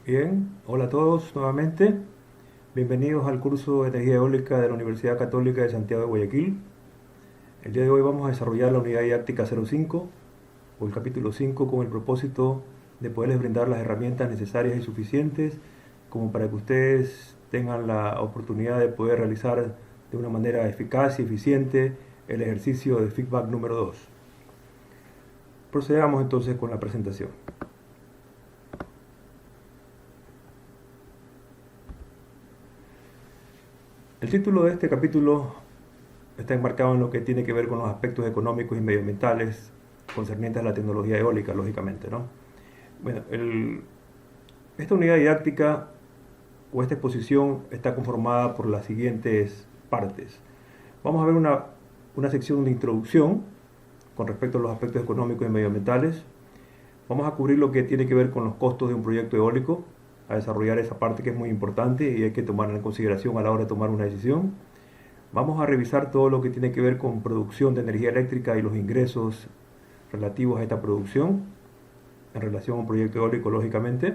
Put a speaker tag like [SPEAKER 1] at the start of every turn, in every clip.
[SPEAKER 1] Bien, hola a todos nuevamente. Bienvenidos al curso de Energía Eólica de la Universidad Católica de Santiago de Guayaquil. El día de hoy vamos a desarrollar la unidad didáctica 05 o el capítulo 5 con el propósito de poderles brindar las herramientas necesarias y suficientes como para que ustedes tengan la oportunidad de poder realizar de una manera eficaz y eficiente el ejercicio de feedback número 2. Procedamos entonces con la presentación. El título de este capítulo está enmarcado en lo que tiene que ver con los aspectos económicos y medioambientales concernientes a la tecnología eólica, lógicamente, ¿no? Bueno, esta unidad didáctica o esta exposición está conformada por las siguientes partes. Vamos a ver una sección de introducción con respecto a los aspectos económicos y medioambientales. Vamos a cubrir lo que tiene que ver con los costos de un proyecto eólico, a desarrollar esa parte que es muy importante y hay que tomarla en consideración a la hora de tomar una decisión. Vamos a revisar todo lo que tiene que ver con producción de energía eléctrica y los ingresos relativos a esta producción en relación a un proyecto eólico, lógicamente.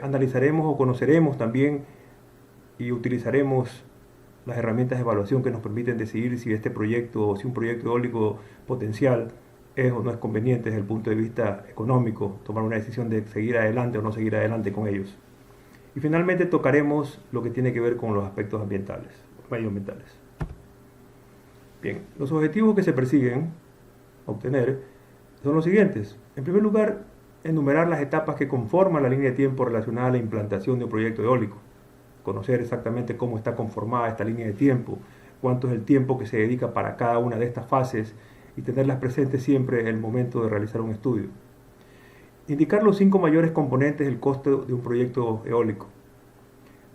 [SPEAKER 1] Analizaremos o conoceremos también y utilizaremos las herramientas de evaluación que nos permiten decidir si este proyecto o si un proyecto eólico potencial es o no es conveniente desde el punto de vista económico, tomar una decisión de seguir adelante o no seguir adelante con ellos. Y finalmente tocaremos lo que tiene que ver con los aspectos ambientales, medioambientales. Bien, los objetivos que se persiguen obtener son los siguientes. En primer lugar, enumerar las etapas que conforman la línea de tiempo relacionada a la implantación de un proyecto eólico. Conocer exactamente cómo está conformada esta línea de tiempo, cuánto es el tiempo que se dedica para cada una de estas fases y tenerlas presentes siempre en el momento de realizar un estudio. Indicar los 5 mayores componentes del costo de un proyecto eólico.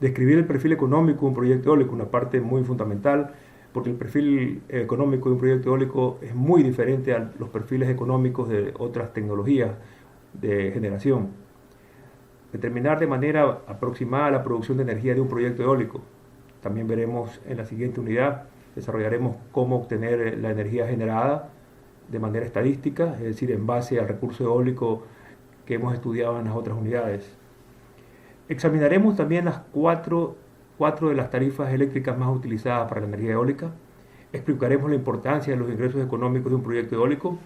[SPEAKER 1] Describir el perfil económico de un proyecto eólico, una parte muy fundamental, porque el perfil económico de un proyecto eólico es muy diferente a los perfiles económicos de otras tecnologías de generación. Determinar de manera aproximada la producción de energía de un proyecto eólico. También veremos en la siguiente unidad, desarrollaremos cómo obtener la energía generada de manera estadística, es decir, en base al recurso eólico que hemos estudiado en las otras unidades. Examinaremos también las cuatro de las tarifas eléctricas más utilizadas para la energía eólica. Explicaremos la importancia de los ingresos económicos de un proyecto eólico.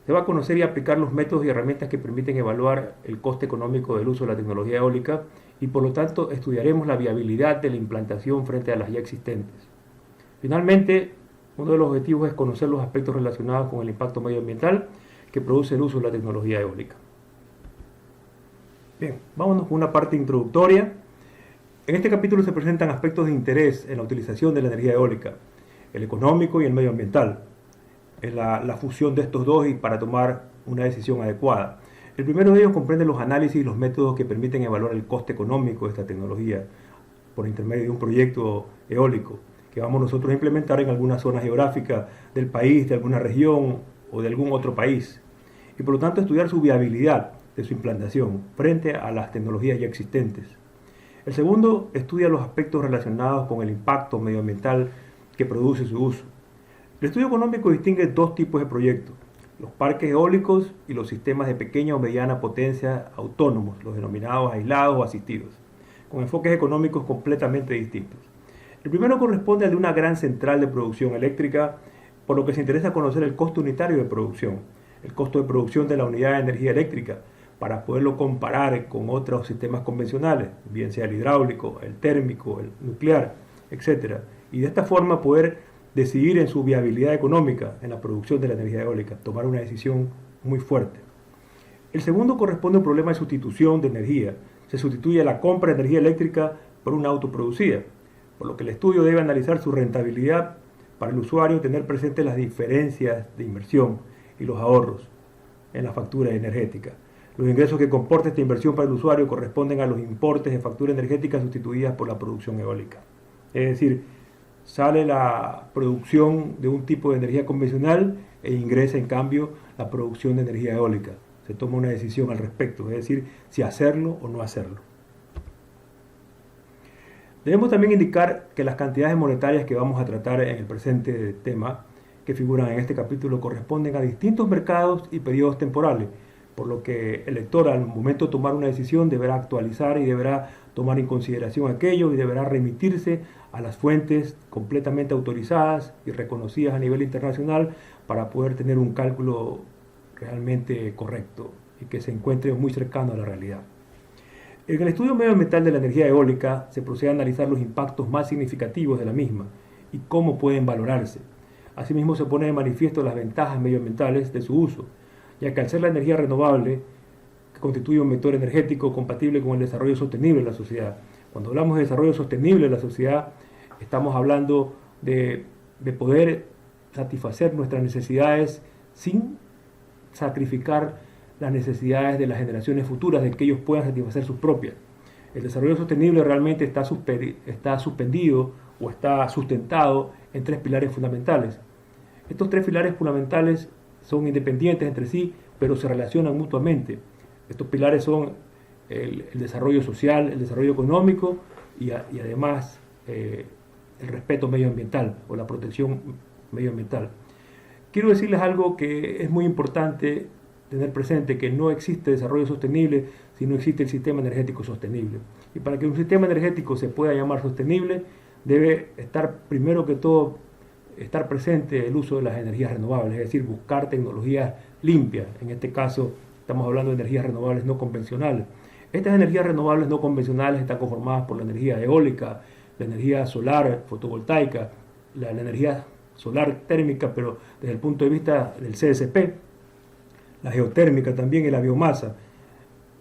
[SPEAKER 1] Se va a conocer y aplicar los métodos y herramientas que permiten evaluar el coste económico del uso de la tecnología eólica y por lo tanto estudiaremos la viabilidad de la implantación frente a las ya existentes. Finalmente, uno de los objetivos es conocer los aspectos relacionados con el impacto medioambiental que produce el uso de la tecnología eólica. Bien, vámonos con una parte introductoria. En este capítulo se presentan aspectos de interés en la utilización de la energía eólica, el económico y el medioambiental. Es la fusión de estos dos y para tomar una decisión adecuada. El primero de ellos comprende los análisis y los métodos que permiten evaluar el coste económico de esta tecnología por intermedio de un proyecto eólico que vamos nosotros a implementar en alguna zona geográfica del país, de alguna región o de algún otro país. Y por lo tanto estudiar su viabilidad de su implantación frente a las tecnologías ya existentes. El segundo estudia los aspectos relacionados con el impacto medioambiental que produce su uso. El estudio económico distingue dos tipos de proyectos, los parques eólicos y los sistemas de pequeña o mediana potencia autónomos, los denominados aislados o asistidos, con enfoques económicos completamente distintos. El primero corresponde al de una gran central de producción eléctrica, por lo que se interesa conocer el costo unitario de producción, el costo de producción de la unidad de energía eléctrica, para poderlo comparar con otros sistemas convencionales, bien sea el hidráulico, el térmico, el nuclear, etc. Y de esta forma poder decidir en su viabilidad económica en la producción de la energía eólica, tomar una decisión muy fuerte. El segundo corresponde a un problema de sustitución de energía. Se sustituye la compra de energía eléctrica por una autoproducida, por lo que el estudio debe analizar su rentabilidad para el usuario y tener presentes las diferencias de inversión y los ahorros en la factura energética. Los ingresos que comporta esta inversión para el usuario corresponden a los importes de factura energética sustituidas por la producción eólica. Es decir, sale la producción de un tipo de energía convencional e ingresa en cambio la producción de energía eólica. Se toma una decisión al respecto, es decir, si hacerlo o no hacerlo. Debemos también indicar que las cantidades monetarias que vamos a tratar en el presente tema, que figuran en este capítulo, corresponden a distintos mercados y periodos temporales, por lo que el lector al momento de tomar una decisión deberá actualizar y deberá tomar en consideración aquello y deberá remitirse a las fuentes completamente autorizadas y reconocidas a nivel internacional para poder tener un cálculo realmente correcto y que se encuentre muy cercano a la realidad. En el estudio medioambiental de la energía eólica se procede a analizar los impactos más significativos de la misma y cómo pueden valorarse. Asimismo se pone de manifiesto las ventajas medioambientales de su uso, ya que al ser la energía renovable, que constituye un vector energético compatible con el desarrollo sostenible de la sociedad. Cuando hablamos de desarrollo sostenible de la sociedad, estamos hablando de poder satisfacer nuestras necesidades sin sacrificar las necesidades de las generaciones futuras, de que ellos puedan satisfacer sus propias. El desarrollo sostenible realmente está suspendido o está sustentado en tres pilares fundamentales. Estos tres pilares fundamentales son independientes entre sí, pero se relacionan mutuamente. Estos pilares son el desarrollo social, el desarrollo económico y además el respeto medioambiental o la protección medioambiental. Quiero decirles algo que es muy importante tener presente, que no existe desarrollo sostenible si no existe el sistema energético sostenible. Y para que un sistema energético se pueda llamar sostenible, debe estar primero que todo estar presente el uso de las energías renovables, es decir, buscar tecnologías limpias. En este caso estamos hablando de energías renovables no convencionales. Estas energías renovables no convencionales están conformadas por la energía eólica, la energía solar fotovoltaica, la energía solar térmica, pero desde el punto de vista del CSP, la geotérmica también y la biomasa,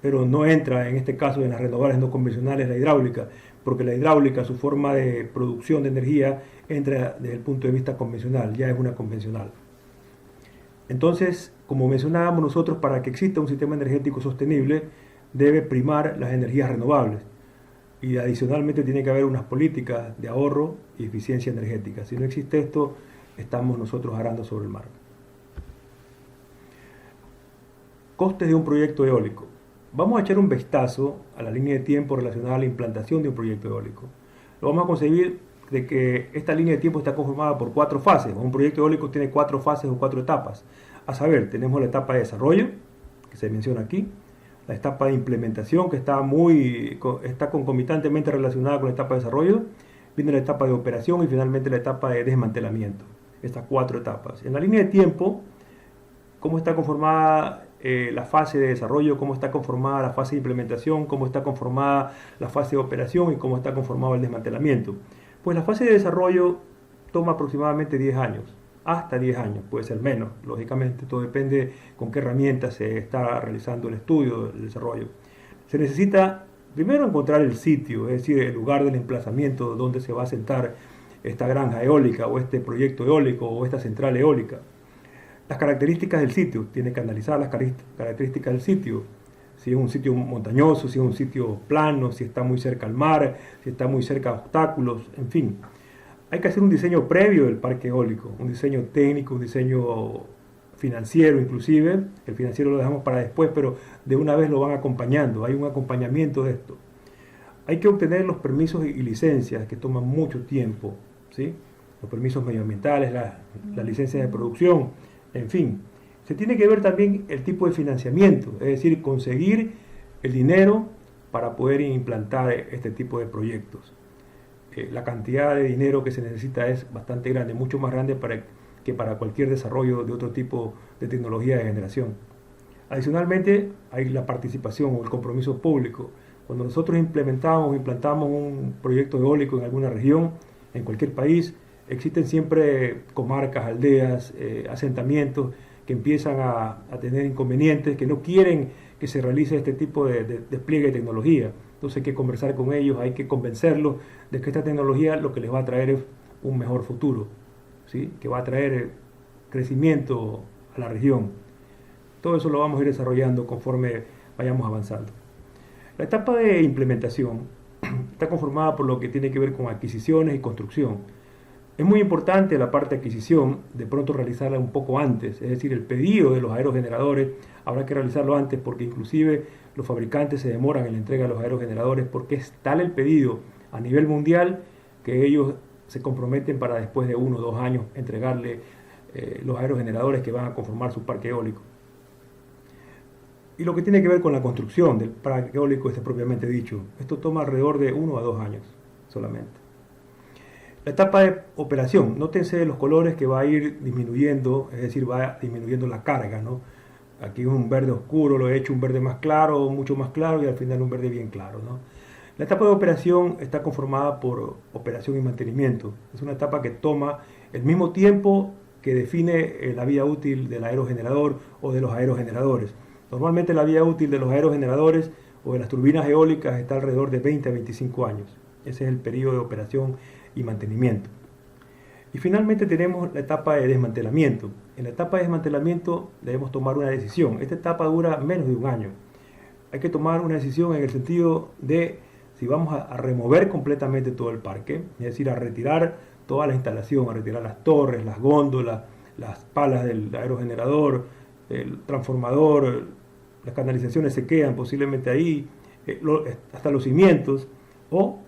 [SPEAKER 1] pero no entra en este caso en las renovables no convencionales la hidráulica, porque la hidráulica, su forma de producción de energía, entra desde el punto de vista convencional, ya es una convencional. Entonces, como mencionábamos nosotros, para que exista un sistema energético sostenible, debe primar las energías renovables. Y adicionalmente tiene que haber unas políticas de ahorro y eficiencia energética. Si no existe esto, estamos nosotros arando sobre el mar. Costes de un proyecto eólico. Vamos a echar un vistazo a la línea de tiempo relacionada a la implantación de un proyecto eólico. Lo vamos a concebir de que esta línea de tiempo está conformada por 4 fases. Un proyecto eólico tiene 4 fases o 4 etapas. A saber, tenemos la etapa de desarrollo, que se menciona aquí, la etapa de implementación, que está concomitantemente relacionada con la etapa de desarrollo, viene la etapa de operación y finalmente la etapa de desmantelamiento. Estas 4 etapas. En la línea de tiempo, ¿cómo está conformada la fase de desarrollo, cómo está conformada la fase de implementación, cómo está conformada la fase de operación y cómo está conformado el desmantelamiento? Pues la fase de desarrollo toma aproximadamente 10 años, hasta 10 años, puede ser menos, lógicamente, todo depende con qué herramientas se está realizando el estudio del desarrollo. Se necesita primero encontrar el sitio, es decir, el lugar del emplazamiento donde se va a sentar esta granja eólica o este proyecto eólico o esta central eólica. Las características del sitio, tiene que analizar las características del sitio, si es un sitio montañoso, si es un sitio plano, si está muy cerca al mar, si está muy cerca a obstáculos, en fin. Hay que hacer un diseño previo del parque eólico, un diseño técnico, un diseño financiero inclusive. El financiero lo dejamos para después, pero de una vez lo van acompañando, hay un acompañamiento de esto. Hay que obtener los permisos y licencias que toman mucho tiempo, ¿sí? Los permisos medioambientales, las licencias de producción, en fin. Se tiene que ver también el tipo de financiamiento, es decir, conseguir el dinero para poder implantar este tipo de proyectos. La cantidad de dinero que se necesita es bastante grande, mucho más grande que para cualquier desarrollo de otro tipo de tecnología de generación. Adicionalmente, hay la participación o el compromiso público. Cuando nosotros implantamos un proyecto eólico en alguna región, en cualquier país, existen siempre comarcas, aldeas, asentamientos que empiezan a tener inconvenientes, que no quieren que se realice este tipo de despliegue de tecnología. Entonces hay que conversar con ellos, hay que convencerlos de que esta tecnología lo que les va a traer es un mejor futuro, ¿sí? Que va a traer crecimiento a la región. Todo eso lo vamos a ir desarrollando conforme vayamos avanzando. La etapa de implementación está conformada por lo que tiene que ver con adquisiciones y construcción. Es muy importante la parte de adquisición, de pronto realizarla un poco antes, es decir, el pedido de los aerogeneradores habrá que realizarlo antes porque inclusive los fabricantes se demoran en la entrega de los aerogeneradores porque es tal el pedido a nivel mundial que ellos se comprometen para después de 1 o 2 años entregarle los aerogeneradores que van a conformar su parque eólico. Y lo que tiene que ver con la construcción del parque eólico propiamente dicho, esto toma alrededor de 1 a 2 años solamente. La etapa de operación, nótense los colores que va a ir disminuyendo, es decir, va disminuyendo la carga, ¿no? Aquí es un verde oscuro, lo he hecho un verde más claro, mucho más claro y al final un verde bien claro, ¿no? La etapa de operación está conformada por operación y mantenimiento. Es una etapa que toma el mismo tiempo que define la vida útil del aerogenerador o de los aerogeneradores. Normalmente la vida útil de los aerogeneradores o de las turbinas eólicas está alrededor de 20 a 25 años. Ese es el periodo de operación y mantenimiento. Y finalmente tenemos la etapa de desmantelamiento. En la etapa de desmantelamiento debemos tomar una decisión. Esta etapa dura menos de un año. Hay que tomar una decisión en el sentido de si vamos a remover completamente todo el parque, es decir, a retirar toda la instalación, a retirar las torres, las góndolas, las palas del aerogenerador, el transformador, las canalizaciones se quedan posiblemente ahí, hasta los cimientos, o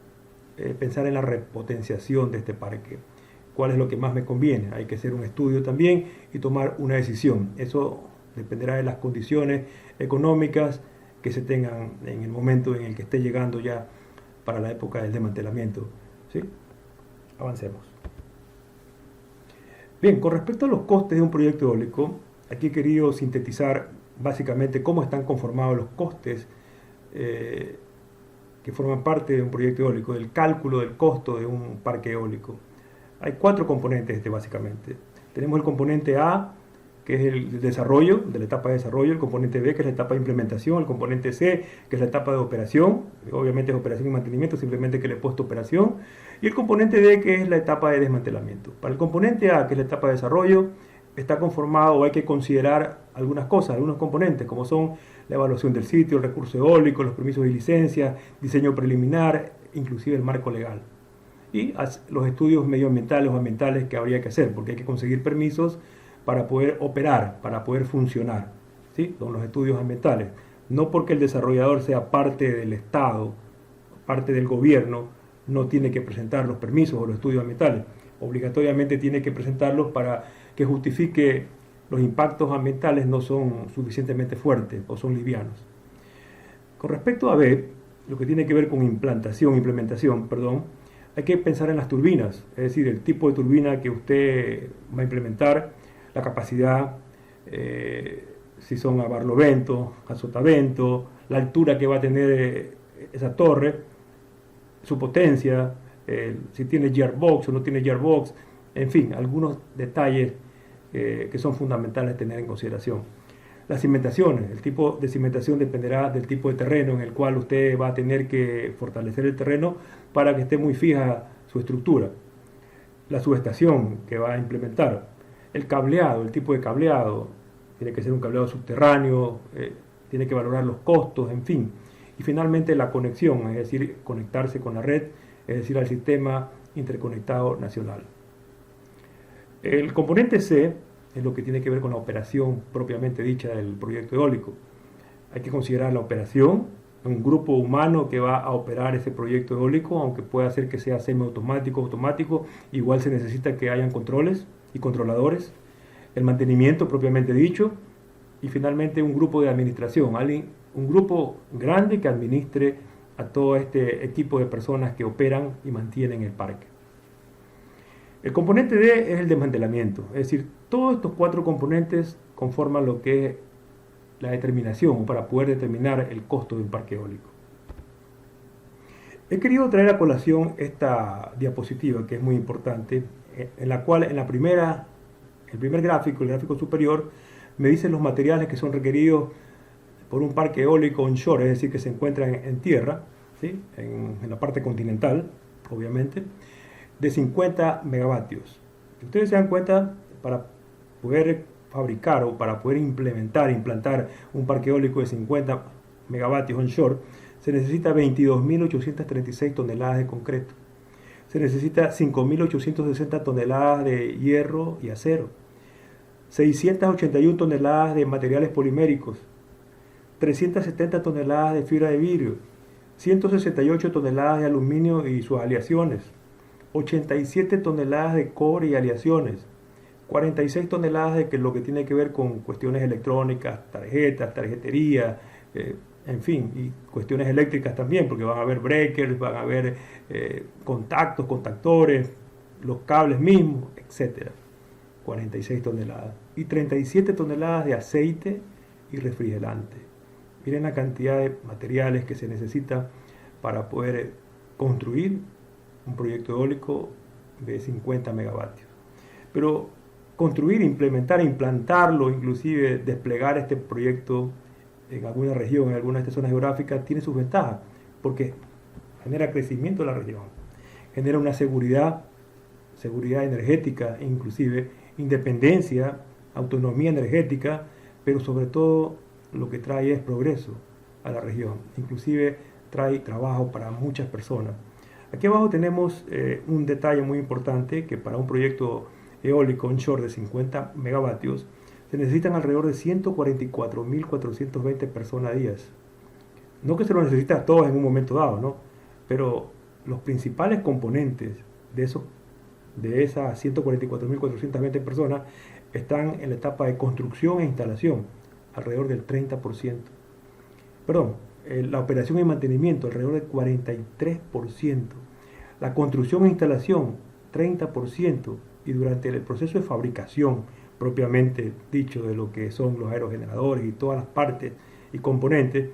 [SPEAKER 1] pensar en la repotenciación de este parque. ¿Cuál es lo que más me conviene? Hay que hacer un estudio también y tomar una decisión. Eso dependerá de las condiciones económicas que se tengan en el momento en el que esté llegando ya para la época del desmantelamiento. ¿Sí? Avancemos. Bien, con respecto a los costes de un proyecto eólico, aquí he querido sintetizar básicamente cómo están conformados los costes que forman parte de un proyecto eólico, del cálculo del costo de un parque eólico. Hay 4 componentes básicamente. Tenemos el componente A, que es el desarrollo, de la etapa de desarrollo, el componente B, que es la etapa de implementación, el componente C, que es la etapa de operación, obviamente es operación y mantenimiento, simplemente que le he puesto operación, y el componente D, que es la etapa de desmantelamiento. Para el componente A, que es la etapa de desarrollo, está conformado o hay que considerar algunas cosas, algunos componentes, como son la evaluación del sitio, el recurso eólico, los permisos y licencias, diseño preliminar, inclusive el marco legal. Y los estudios medioambientales o ambientales que habría que hacer, porque hay que conseguir permisos para poder operar, para poder funcionar, ¿sí? Son los estudios ambientales. No porque el desarrollador sea parte del Estado, parte del gobierno, no tiene que presentar los permisos o los estudios ambientales. Obligatoriamente tiene que presentarlos para que justifique los impactos ambientales no son suficientemente fuertes o son livianos. Con respecto a B, lo que tiene que ver con implementación, hay que pensar en las turbinas, es decir, el tipo de turbina que usted va a implementar, la capacidad, si son a barlovento, a sotavento, la altura que va a tener esa torre, su potencia, si tiene gearbox o no tiene gearbox, en fin, algunos detalles que son fundamentales tener en consideración. Las cimentaciones, el tipo de cimentación dependerá del tipo de terreno en el cual usted va a tener que fortalecer el terreno para que esté muy fija su estructura. La subestación que va a implementar, el cableado, el tipo de cableado, tiene que ser un cableado subterráneo, tiene que valorar los costos, en fin. Y finalmente la conexión, es decir, conectarse con la red, es decir, al sistema interconectado nacional. El componente C es lo que tiene que ver con la operación propiamente dicha del proyecto eólico. Hay que considerar la operación, un grupo humano que va a operar ese proyecto eólico, aunque pueda ser que sea semiautomático, automático, igual se necesita que hayan controles y controladores, el mantenimiento propiamente dicho, y finalmente un grupo de administración, un grupo grande que administre a todo este equipo de personas que operan y mantienen el parque. El componente D es el desmantelamiento, es decir, todos estos 4 componentes conforman lo que es la determinación para poder determinar el costo de un parque eólico. He querido traer a colación esta diapositiva que es muy importante, en la cual el primer gráfico, el gráfico superior, me dice los materiales que son requeridos por un parque eólico onshore, es decir, que se encuentra en tierra, ¿sí? en la parte continental, obviamente, de 50 megavatios. Ustedes se dan cuenta, para poder fabricar o para poder implantar un parque eólico de 50 megavatios onshore, se necesita 22.836 toneladas de concreto. Se necesita 5.860 toneladas de hierro y acero, 681 toneladas de materiales poliméricos, 370 toneladas de fibra de vidrio, 168 toneladas de aluminio y sus aleaciones, 87 toneladas de cobre y aleaciones, 46 toneladas de lo que tiene que ver con cuestiones electrónicas, tarjetas, tarjetería, en fin, y cuestiones eléctricas también, porque van a haber breakers, van a haber contactos, contactores, los cables mismos, etcétera. 46 toneladas. Y 37 toneladas de aceite y refrigerante. Miren la cantidad de materiales que se necesita para poder construir un proyecto eólico de 50 megavatios. Pero construir, implementar, implantarlo, inclusive desplegar este proyecto en alguna región, en alguna de estas zonas geográficas, tiene sus ventajas, porque genera crecimiento de la región, genera una seguridad energética, inclusive independencia, autonomía energética, pero sobre todo lo que trae es progreso a la región, inclusive trae trabajo para muchas personas. Aquí abajo tenemos un detalle muy importante, que para un proyecto eólico onshore de 50 megavatios se necesitan alrededor de 144.420 personas días. No que se lo necesita a todos en un momento dado, ¿no? Pero los principales componentes de esas 144.420 personas están en la etapa de construcción e instalación, alrededor del 30%. Perdón, la operación y mantenimiento, alrededor del 43%. La construcción e instalación, 30%. Y durante el proceso de fabricación, propiamente dicho, de lo que son los aerogeneradores y todas las partes y componentes,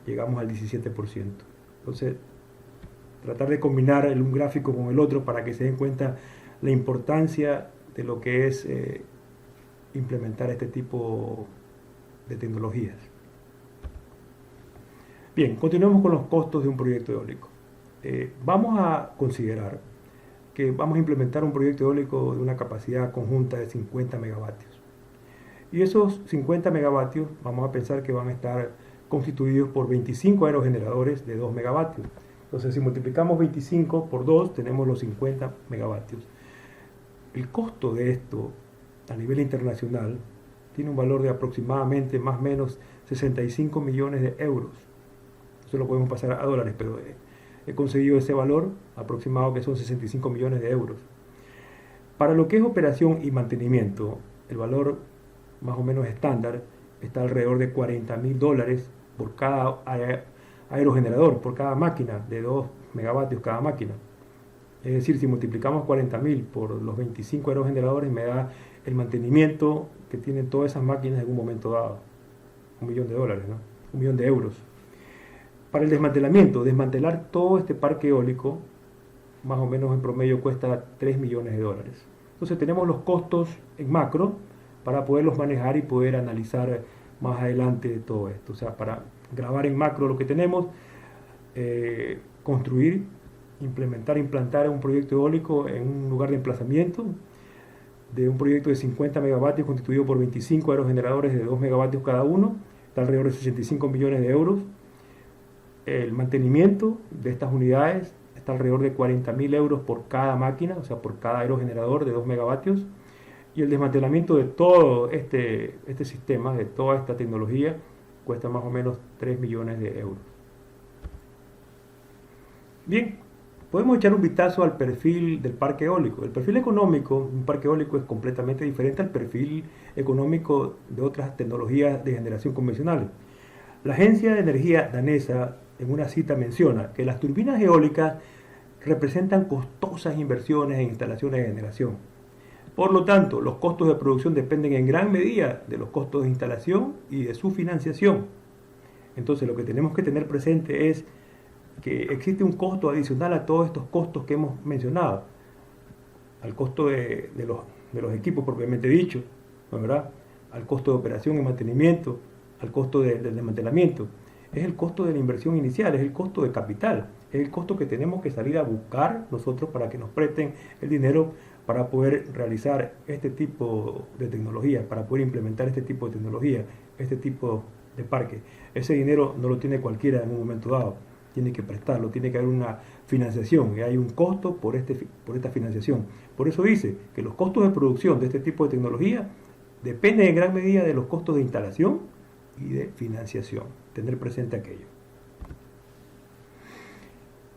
[SPEAKER 1] llegamos al 17%. Entonces, tratar de combinar un gráfico con el otro para que se den cuenta la importancia de lo que es implementar este tipo de tecnologías. Bien, continuemos con los costos de un proyecto eólico. Vamos a considerar que vamos a implementar un proyecto eólico de una capacidad conjunta de 50 megavatios. Y esos 50 megavatios vamos a pensar que van a estar constituidos por 25 aerogeneradores de 2 megavatios. Entonces, si multiplicamos 25 por 2, tenemos los 50 megavatios. El costo de esto a nivel internacional tiene un valor de aproximadamente más o menos 65 millones de euros. Eso lo podemos pasar a dólares, pero he conseguido ese valor aproximado, que son 65 millones de euros. Para lo que es operación y mantenimiento, el valor más o menos estándar está alrededor de $40.000 por cada aerogenerador, por cada máquina de 2 megavatios cada máquina. Es decir, si multiplicamos 40.000 por los 25 aerogeneradores, me da el mantenimiento que tienen todas esas máquinas en algún momento dado. $1 millón, ¿no? $1 millón de euros. Para el desmantelamiento, desmantelar todo este parque eólico, más o menos en promedio cuesta $3 millones. Entonces tenemos los costos en macro para poderlos manejar y poder analizar más adelante todo esto. O sea, para grabar en macro lo que tenemos, construir, implantar un proyecto eólico en un lugar de emplazamiento de un proyecto de 50 megavatios constituido por 25 aerogeneradores de 2 megavatios cada uno, está alrededor de 65 millones de euros. El mantenimiento de estas unidades está alrededor de 40.000 euros por cada máquina, o sea, por cada aerogenerador de 2 megavatios. Y el desmantelamiento de todo este sistema, de toda esta tecnología, cuesta más o menos 3 millones de euros. Bien, podemos echar un vistazo al perfil del parque eólico. El perfil económico de un parque eólico es completamente diferente al perfil económico de otras tecnologías de generación convencionales. La Agencia de Energía danesa en una cita menciona que las turbinas eólicas representan costosas inversiones en instalaciones de generación. Por lo tanto, los costos de producción dependen en gran medida de los costos de instalación y de su financiación. Entonces, lo que tenemos que tener presente es que existe un costo adicional a todos estos costos que hemos mencionado, al costo de los equipos propiamente dicho, ¿no, verdad? Al costo de operación y mantenimiento, al costo del desmantelamiento. Es el costo de la inversión inicial, es el costo de capital, es el costo que tenemos que salir a buscar nosotros para que nos presten el dinero para poder realizar este tipo de tecnología, para poder implementar este tipo de tecnología, este tipo de parque. Ese dinero no lo tiene cualquiera en un momento dado, tiene que prestarlo, tiene que haber una financiación y hay un costo por esta financiación. Por eso dice que los costos de producción de este tipo de tecnología dependen en gran medida de los costos de instalación y de financiación. Tener presente aquello.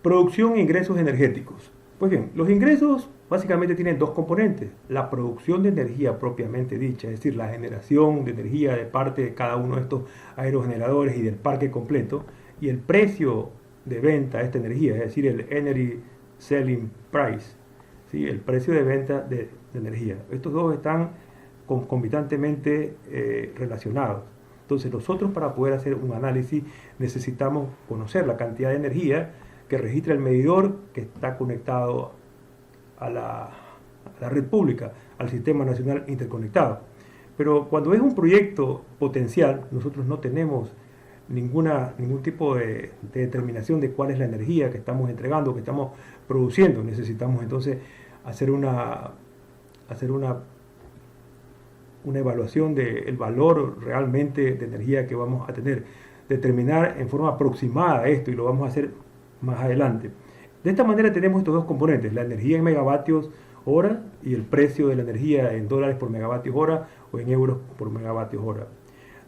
[SPEAKER 1] Producción e ingresos energéticos. Pues bien, los ingresos básicamente tienen dos componentes: la producción de energía propiamente dicha, es decir, la generación de energía de parte de cada uno de estos aerogeneradores y del parque completo, y el precio de venta de esta energía, es decir, el Energy Selling Price, ¿sí? El precio de venta de energía. Estos dos están concomitantemente relacionados. Entonces nosotros, para poder hacer un análisis, necesitamos conocer la cantidad de energía que registra el medidor que está conectado a la red pública, al Sistema Nacional Interconectado. Pero cuando es un proyecto potencial, nosotros no tenemos ningún tipo de determinación de cuál es la energía que estamos entregando, que estamos produciendo. Necesitamos entonces hacer una evaluación del valor realmente de energía que vamos a tener, determinar en forma aproximada esto, y lo vamos a hacer más adelante. De esta manera tenemos estos dos componentes: la energía en megavatios hora y el precio de la energía en dólares por megavatios hora o en euros por megavatios hora.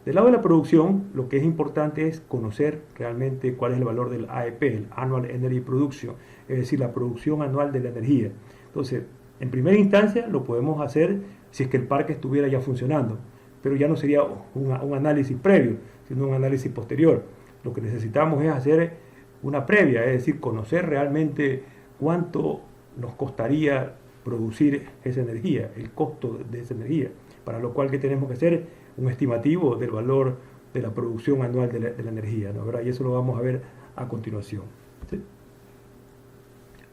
[SPEAKER 1] Del lado de la producción, lo que es importante es conocer realmente cuál es el valor del AEP, el Annual Energy Production, es decir, la producción anual de la energía. Entonces, en primera instancia lo podemos hacer si es que el parque estuviera ya funcionando, pero ya no sería un análisis previo, sino un análisis posterior. Lo que necesitamos es hacer una previa, es decir, conocer realmente cuánto nos costaría producir esa energía, el costo de esa energía, para lo cual que tenemos que hacer un estimativo del valor de la producción anual de la energía, ¿no? ¿Verdad? Y eso lo vamos a ver a continuación, ¿sí?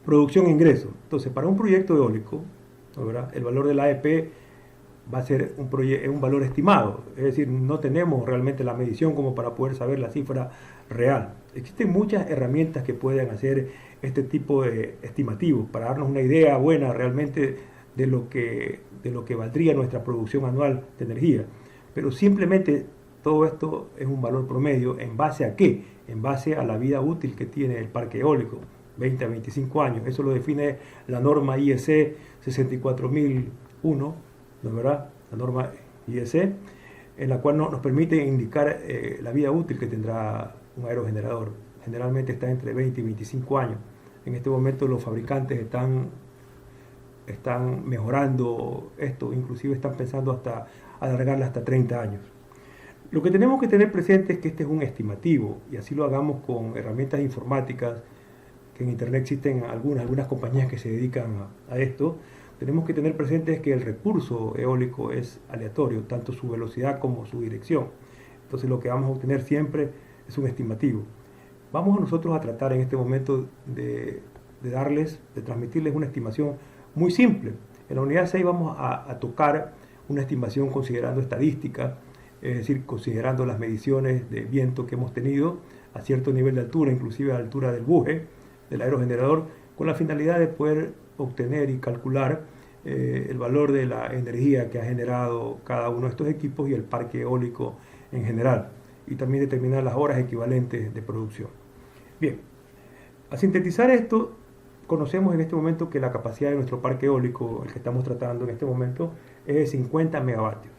[SPEAKER 1] Producción e ingreso. Entonces, para un proyecto eólico, ¿no? ¿Verdad? El valor del AEP va a ser un valor estimado, es decir, no tenemos realmente la medición como para poder saber la cifra real. Existen muchas herramientas que pueden hacer este tipo de estimativos para darnos una idea buena realmente de lo que valdría nuestra producción anual de energía. Pero simplemente todo esto es un valor promedio. ¿En base a qué? En base a la vida útil que tiene el parque eólico, 20 a 25 años. Eso lo define la norma IEC 64001, ¿no es verdad? La norma IEC, en la cual nos permite indicar la vida útil que tendrá un aerogenerador. Generalmente está entre 20 y 25 años. En este momento los fabricantes están mejorando esto, inclusive están pensando hasta alargarla hasta 30 años. Lo que tenemos que tener presente es que este es un estimativo, y así lo hagamos con herramientas informáticas, que en internet existen algunas compañías que se dedican a esto. Tenemos que tener presente que el recurso eólico es aleatorio, tanto su velocidad como su dirección. Entonces lo que vamos a obtener siempre es un estimativo. Vamos a nosotros a tratar en este momento de transmitirles una estimación muy simple. En la unidad 6 vamos a tocar una estimación considerando estadística, es decir, considerando las mediciones de viento que hemos tenido a cierto nivel de altura, inclusive a la altura del buje, del aerogenerador, con la finalidad de poder obtener y calcular el valor de la energía que ha generado cada uno de estos equipos y el parque eólico en general, y también determinar las horas equivalentes de producción. Bien, a sintetizar esto, conocemos en este momento que la capacidad de nuestro parque eólico, el que estamos tratando en este momento, es de 50 megavatios.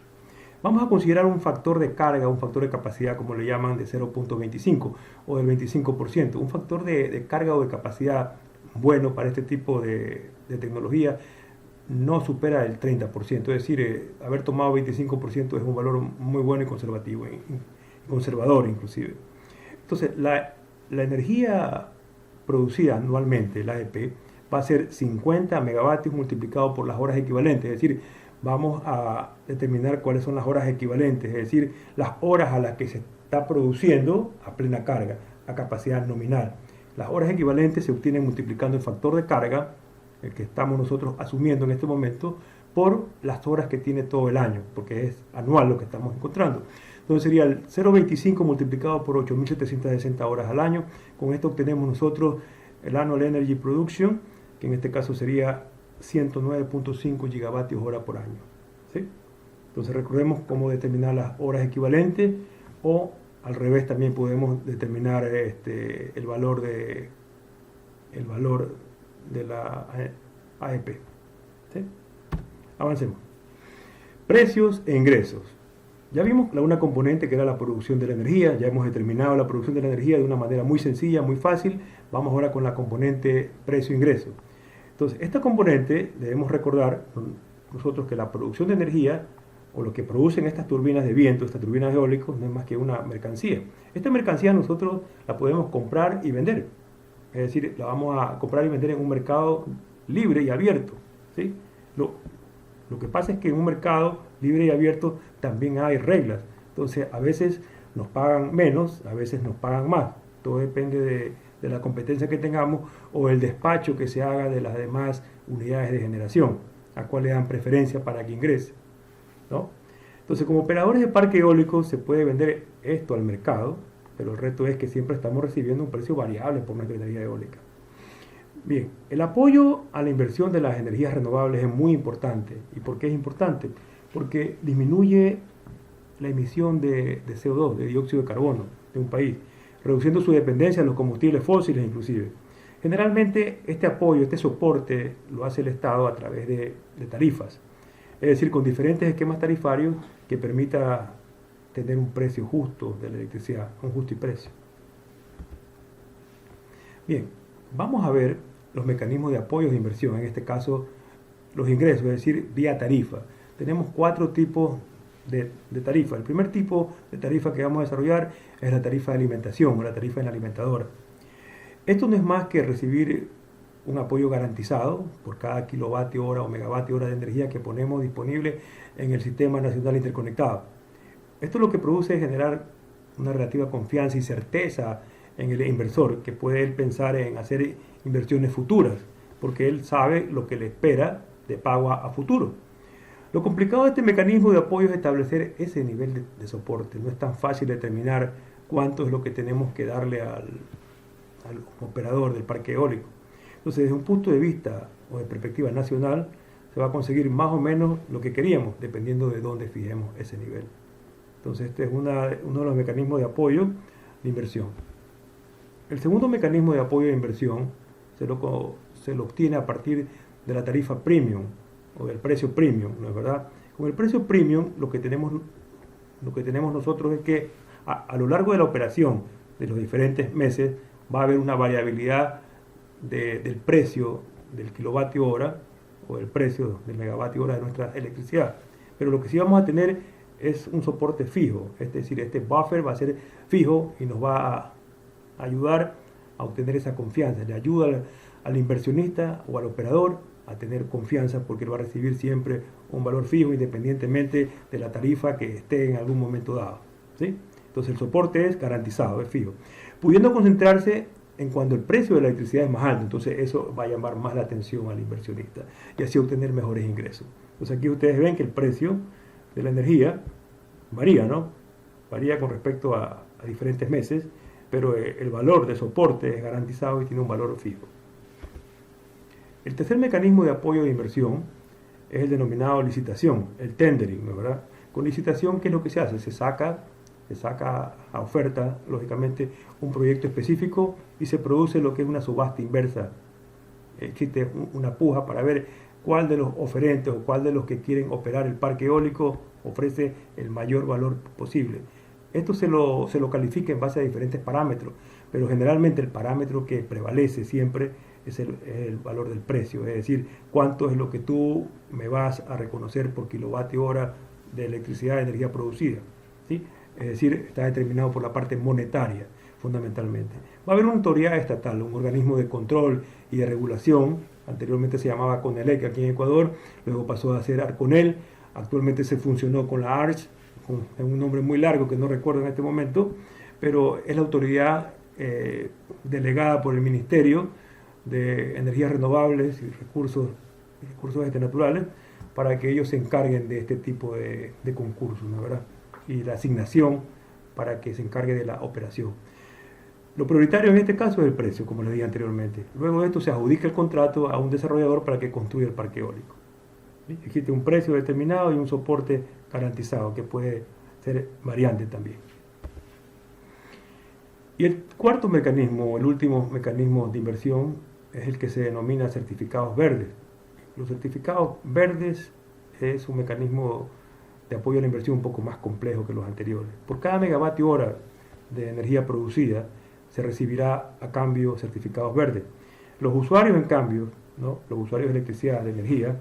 [SPEAKER 1] Vamos a considerar un factor de carga, un factor de capacidad, como le llaman, de 0.25 o del 25%. Un factor de carga o de capacidad bueno para este tipo de tecnología no supera el 30%. Es decir, haber tomado 25% es un valor muy bueno y conservativo, conservador inclusive. Entonces, la energía producida anualmente, la AEP, va a ser 50 megavatios multiplicado por las horas equivalentes. Es decir, vamos a determinar cuáles son las horas equivalentes, es decir, las horas a las que se está produciendo a plena carga, a capacidad nominal. Las horas equivalentes se obtienen multiplicando el factor de carga, el que estamos nosotros asumiendo en este momento, por las horas que tiene todo el año, porque es anual lo que estamos encontrando. Entonces sería el 0.25 multiplicado por 8.760 horas al año. Con esto obtenemos nosotros el Annual Energy Production, que en este caso sería 109.5 gigavatios hora por año, ¿sí? Entonces recordemos cómo determinar las horas equivalentes, o al revés también podemos determinar el valor de la AEP, ¿sí? Avancemos. Precios e ingresos. Ya vimos una componente que era la producción de la energía. Ya hemos determinado la producción de la energía de una manera muy sencilla, muy fácil. Vamos ahora con la componente precio-ingreso. Entonces, esta componente debemos recordar nosotros que la producción de energía o lo que producen estas turbinas de viento, estas turbinas eólicas, no es más que una mercancía. Esta mercancía nosotros la podemos comprar y vender. Es decir, la vamos a comprar y vender en un mercado libre y abierto. ¿Sí? Lo que pasa es que en un mercado libre y abierto también hay reglas. Entonces, a veces nos pagan menos, a veces nos pagan más. Todo depende de la competencia que tengamos o el despacho que se haga de las demás unidades de generación, a cuál le dan preferencia para que ingrese, ¿no? Entonces, como operadores de parque eólico se puede vender esto al mercado, pero el reto es que siempre estamos recibiendo un precio variable por nuestra energía eólica. Bien, el apoyo a la inversión de las energías renovables es muy importante. ¿Y por qué es importante? Porque disminuye la emisión de CO2, de dióxido de carbono de un país, reduciendo su dependencia de los combustibles fósiles inclusive. Generalmente este apoyo, este soporte lo hace el Estado a través de tarifas, es decir, con diferentes esquemas tarifarios que permita tener un precio justo de la electricidad, un justo y precio. Bien, vamos a ver los mecanismos de apoyo de inversión, en este caso los ingresos, es decir, vía tarifa. Tenemos 4 tipos de tarifa. El primer tipo de tarifa que vamos a desarrollar es la tarifa de alimentación o la tarifa en la alimentadora. Esto no es más que recibir un apoyo garantizado por cada kilovatio hora o megavatio hora de energía que ponemos disponible en el Sistema Nacional Interconectado. Esto lo que produce es generar una relativa confianza y certeza en el inversor, que puede él pensar en hacer inversiones futuras, porque él sabe lo que le espera de pago a futuro. Lo complicado de este mecanismo de apoyo es establecer ese nivel de soporte. No es tan fácil determinar cuánto es lo que tenemos que darle al operador del parque eólico. Entonces, desde un punto de vista o de perspectiva nacional, se va a conseguir más o menos lo que queríamos, dependiendo de dónde fijemos ese nivel. Entonces, este es uno de los mecanismos de apoyo de inversión. El segundo mecanismo de apoyo de inversión se lo obtiene a partir de la tarifa premium o del precio premium, ¿no es verdad? Con el precio premium lo que tenemos nosotros es que a lo largo de la operación de los diferentes meses va a haber una variabilidad del precio del kilovatio hora o del precio del megavatio hora de nuestra electricidad. Pero lo que sí vamos a tener es un soporte fijo, es decir, este buffer va a ser fijo y nos va a ayudar a obtener esa confianza, le ayuda al inversionista o al operador a tener confianza porque él va a recibir siempre un valor fijo independientemente de la tarifa que esté en algún momento dado, ¿sí? Entonces el soporte es garantizado, es fijo, pudiendo concentrarse en cuando el precio de la electricidad es más alto. Entonces eso va a llamar más la atención al inversionista y así obtener mejores ingresos. Entonces aquí ustedes ven que el precio de la energía varía, ¿no? Varía con respecto a diferentes meses, pero el valor de soporte es garantizado y tiene un valor fijo. El tercer mecanismo de apoyo de inversión es el denominado licitación, el tendering, ¿no es verdad? Con licitación, ¿qué es lo que se hace? Se saca a oferta, lógicamente, un proyecto específico y se produce lo que es una subasta inversa. Existe una puja para ver cuál de los oferentes o cuál de los que quieren operar el parque eólico ofrece el mayor valor posible. Esto se lo califica en base a diferentes parámetros, pero generalmente el parámetro que prevalece siempre es el valor del precio, es decir, cuánto es lo que tú me vas a reconocer por kilovatio hora de electricidad, de energía producida, ¿sí? Es decir, está determinado por la parte monetaria, fundamentalmente. Va a haber una autoridad estatal, un organismo de control y de regulación, anteriormente se llamaba CONELEC aquí en Ecuador, luego pasó a ser ARCONEL, actualmente se funcionó con la ARCH, con un nombre muy largo que no recuerdo en este momento, pero es la autoridad delegada por el Ministerio de Energías Renovables y recursos naturales para que ellos se encarguen de este tipo de concursos, ¿no? ¿Verdad? Y la asignación para que se encargue de la operación. Lo prioritario en este caso es el precio, como les dije anteriormente. Luego de esto se adjudica el contrato a un desarrollador para que construya el parque eólico. ¿Sí? Existe un precio determinado y un soporte garantizado que puede ser variante también. Y el cuarto mecanismo, el último mecanismo de inversión, es el que se denomina certificados verdes. Los certificados verdes es un mecanismo de apoyo a la inversión un poco más complejo que los anteriores. Por cada megavatio hora de energía producida se recibirá a cambio certificados verdes. Los usuarios, en cambio, ¿no? Los usuarios de electricidad, de energía,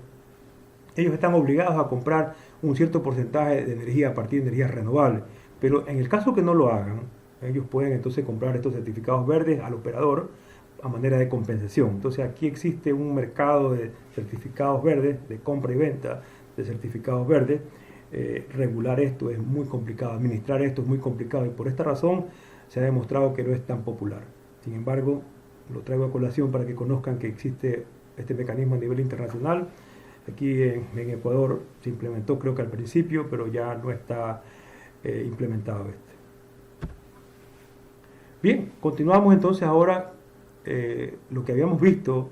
[SPEAKER 1] ellos están obligados a comprar un cierto porcentaje de energía a partir de energías renovables. Pero en el caso que no lo hagan, ellos pueden entonces comprar estos certificados verdes al operador a manera de compensación. Entonces aquí existe un mercado de certificados verdes, de compra y venta de certificados verdes. Regular esto es muy complicado, administrar esto es muy complicado y por esta razón se ha demostrado que no es tan popular. Sin embargo, lo traigo a colación para que conozcan que existe este mecanismo a nivel internacional. Aquí en Ecuador se implementó creo que al principio, pero ya no está implementado este. Bien, continuamos entonces ahora lo que habíamos visto,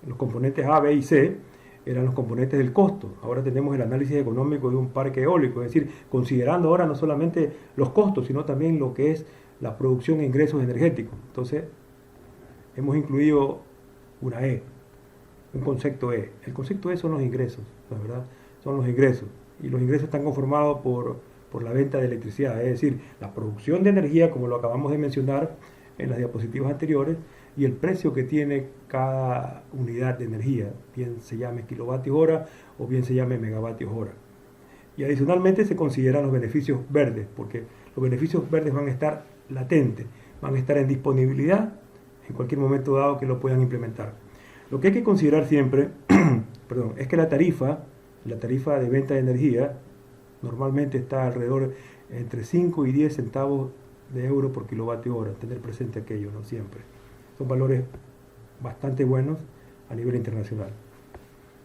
[SPEAKER 1] los componentes A, B y C, eran los componentes del costo. Ahora tenemos el análisis económico de un parque eólico, es decir, considerando ahora no solamente los costos, sino también lo que es la producción e ingresos energéticos. Entonces, hemos incluido una E, un concepto E. El concepto E son los ingresos, la verdad, son los ingresos. Y los ingresos están conformados por la venta de electricidad, es decir, la producción de energía, como lo acabamos de mencionar en las diapositivas anteriores, y el precio que tiene cada unidad de energía, bien se llame kilovatios hora o bien se llame megavatios hora. Y adicionalmente se consideran los beneficios verdes, porque los beneficios verdes van a estar latentes, van a estar en disponibilidad en cualquier momento dado que lo puedan implementar. Lo que hay que considerar siempre perdón, es que la tarifa de venta de energía normalmente está alrededor entre 5 y 10 centavos de euro por kilovatio hora, tener presente aquello, no siempre. Son valores bastante buenos a nivel internacional.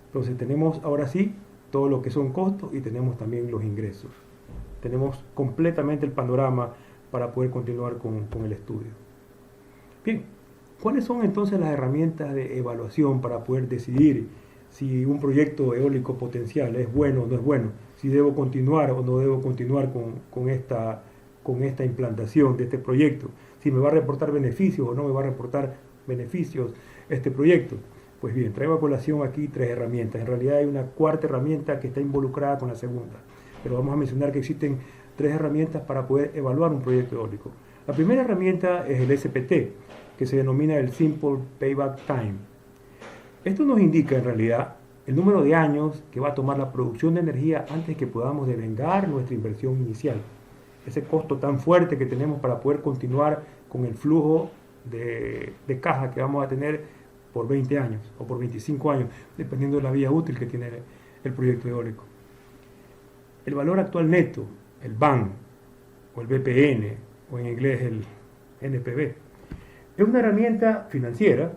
[SPEAKER 1] Entonces tenemos ahora sí todo lo que son costos y tenemos también los ingresos. Tenemos completamente el panorama para poder continuar con el estudio. Bien, ¿cuáles son entonces las herramientas de evaluación para poder decidir si un proyecto eólico potencial es bueno o no es bueno? Si debo continuar o no debo continuar con esta implantación de este proyecto, si me va a reportar beneficios o no me va a reportar beneficios este proyecto. Pues bien, traigo a colación aquí 3 herramientas. En realidad hay una cuarta herramienta que está involucrada con la segunda, pero vamos a mencionar que existen 3 herramientas para poder evaluar un proyecto eólico. La primera herramienta es el SPT, que se denomina el Simple Payback Time. Esto nos indica en realidad el número de años que va a tomar la producción de energía antes que podamos devengar nuestra inversión inicial. Ese costo tan fuerte que tenemos para poder continuar con el flujo de caja que vamos a tener por 20 años o por 25 años, dependiendo de la vida útil que tiene el proyecto eólico. El valor actual neto, el BAN o el BPN o en inglés el NPV, es una herramienta financiera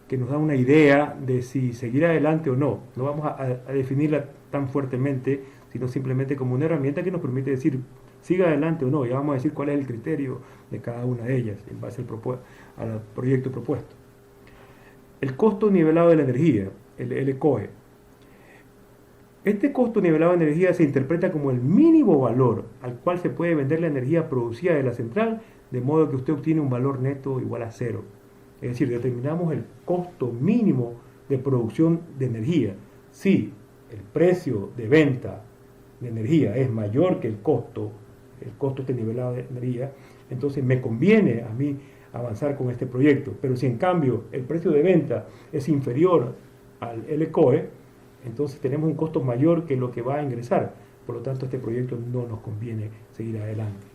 [SPEAKER 1] que nos da una idea de si seguir adelante o no. No vamos a definirla tan fuertemente, sino simplemente como una herramienta que nos permite decir siga adelante o no. Ya vamos a decir cuál es el criterio de cada una de ellas en base al proyecto propuesto. El costo nivelado de la energía, el LCOE. Este costo nivelado de energía se interpreta como el mínimo valor al cual se puede vender la energía producida de la central, de modo que usted obtiene un valor neto igual a 0. Es decir, determinamos el costo mínimo de producción de energía. Si el precio de venta de energía es mayor que el costo este nivelado de energía, entonces me conviene a mí avanzar con este proyecto. Pero si en cambio el precio de venta es inferior al LCOE, entonces tenemos un costo mayor que lo que va a ingresar. Por lo tanto, este proyecto no nos conviene seguir adelante.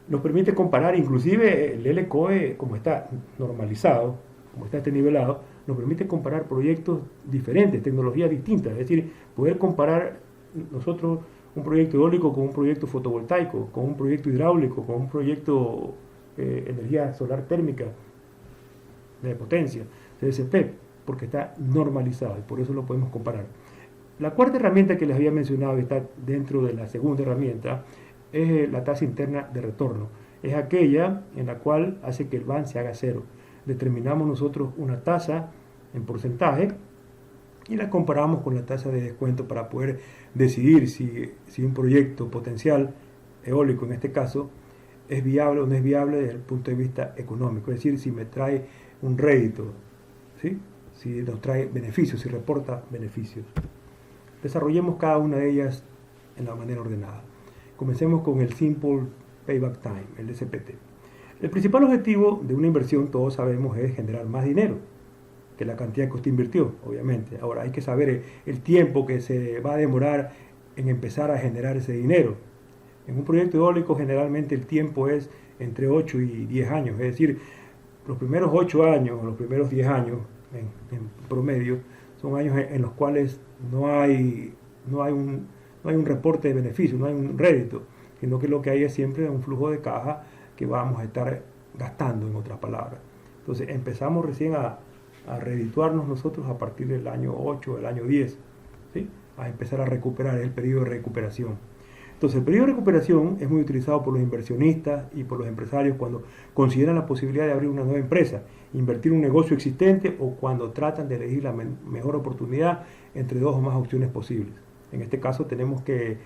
[SPEAKER 1] Nos permite comparar, inclusive el LCOE, como está normalizado, como está nivelado, nos permite comparar proyectos diferentes, tecnologías distintas. Es decir, poder comparar nosotros un proyecto eólico con un proyecto fotovoltaico, con un proyecto hidráulico, con un proyecto energía solar térmica de potencia, CSP, porque está normalizado y por eso lo podemos comparar. La cuarta herramienta que les había mencionado, está dentro de la segunda herramienta, es la tasa interna de retorno. Es aquella en la cual hace que el BAN se haga 0. Determinamos nosotros una tasa en porcentaje y la comparamos con la tasa de descuento para poder decidir si un proyecto potencial eólico, en este caso, es viable o no es viable desde el punto de vista económico. Es decir, si me trae un rédito, ¿sí? Si nos trae beneficios, si reporta beneficios. Desarrollemos cada una de ellas en la manera ordenada. Comencemos con el Simple Payback Time, el SPT. El principal objetivo de una inversión, todos sabemos, es generar más dinero. que la cantidad que usted invirtió, obviamente. Ahora hay que saber el tiempo que se va a demorar en empezar a generar ese dinero. En un proyecto eólico generalmente el tiempo es entre 8 y 10 años, es decir, los primeros 8 años, los primeros 10 años en promedio, son años en los cuales no hay un reporte de beneficio, no hay un rédito, sino que lo que hay es siempre un flujo de caja que vamos a estar gastando, en otras palabras. Entonces empezamos recién a redituarnos nosotros a partir del año 8, del año 10, ¿sí? A empezar a recuperar, el periodo de recuperación. Entonces el periodo de recuperación es muy utilizado por los inversionistas y por los empresarios cuando consideran la posibilidad de abrir una nueva empresa, invertir en un negocio existente o cuando tratan de elegir la mejor oportunidad entre dos o más opciones posibles. En este caso tenemos que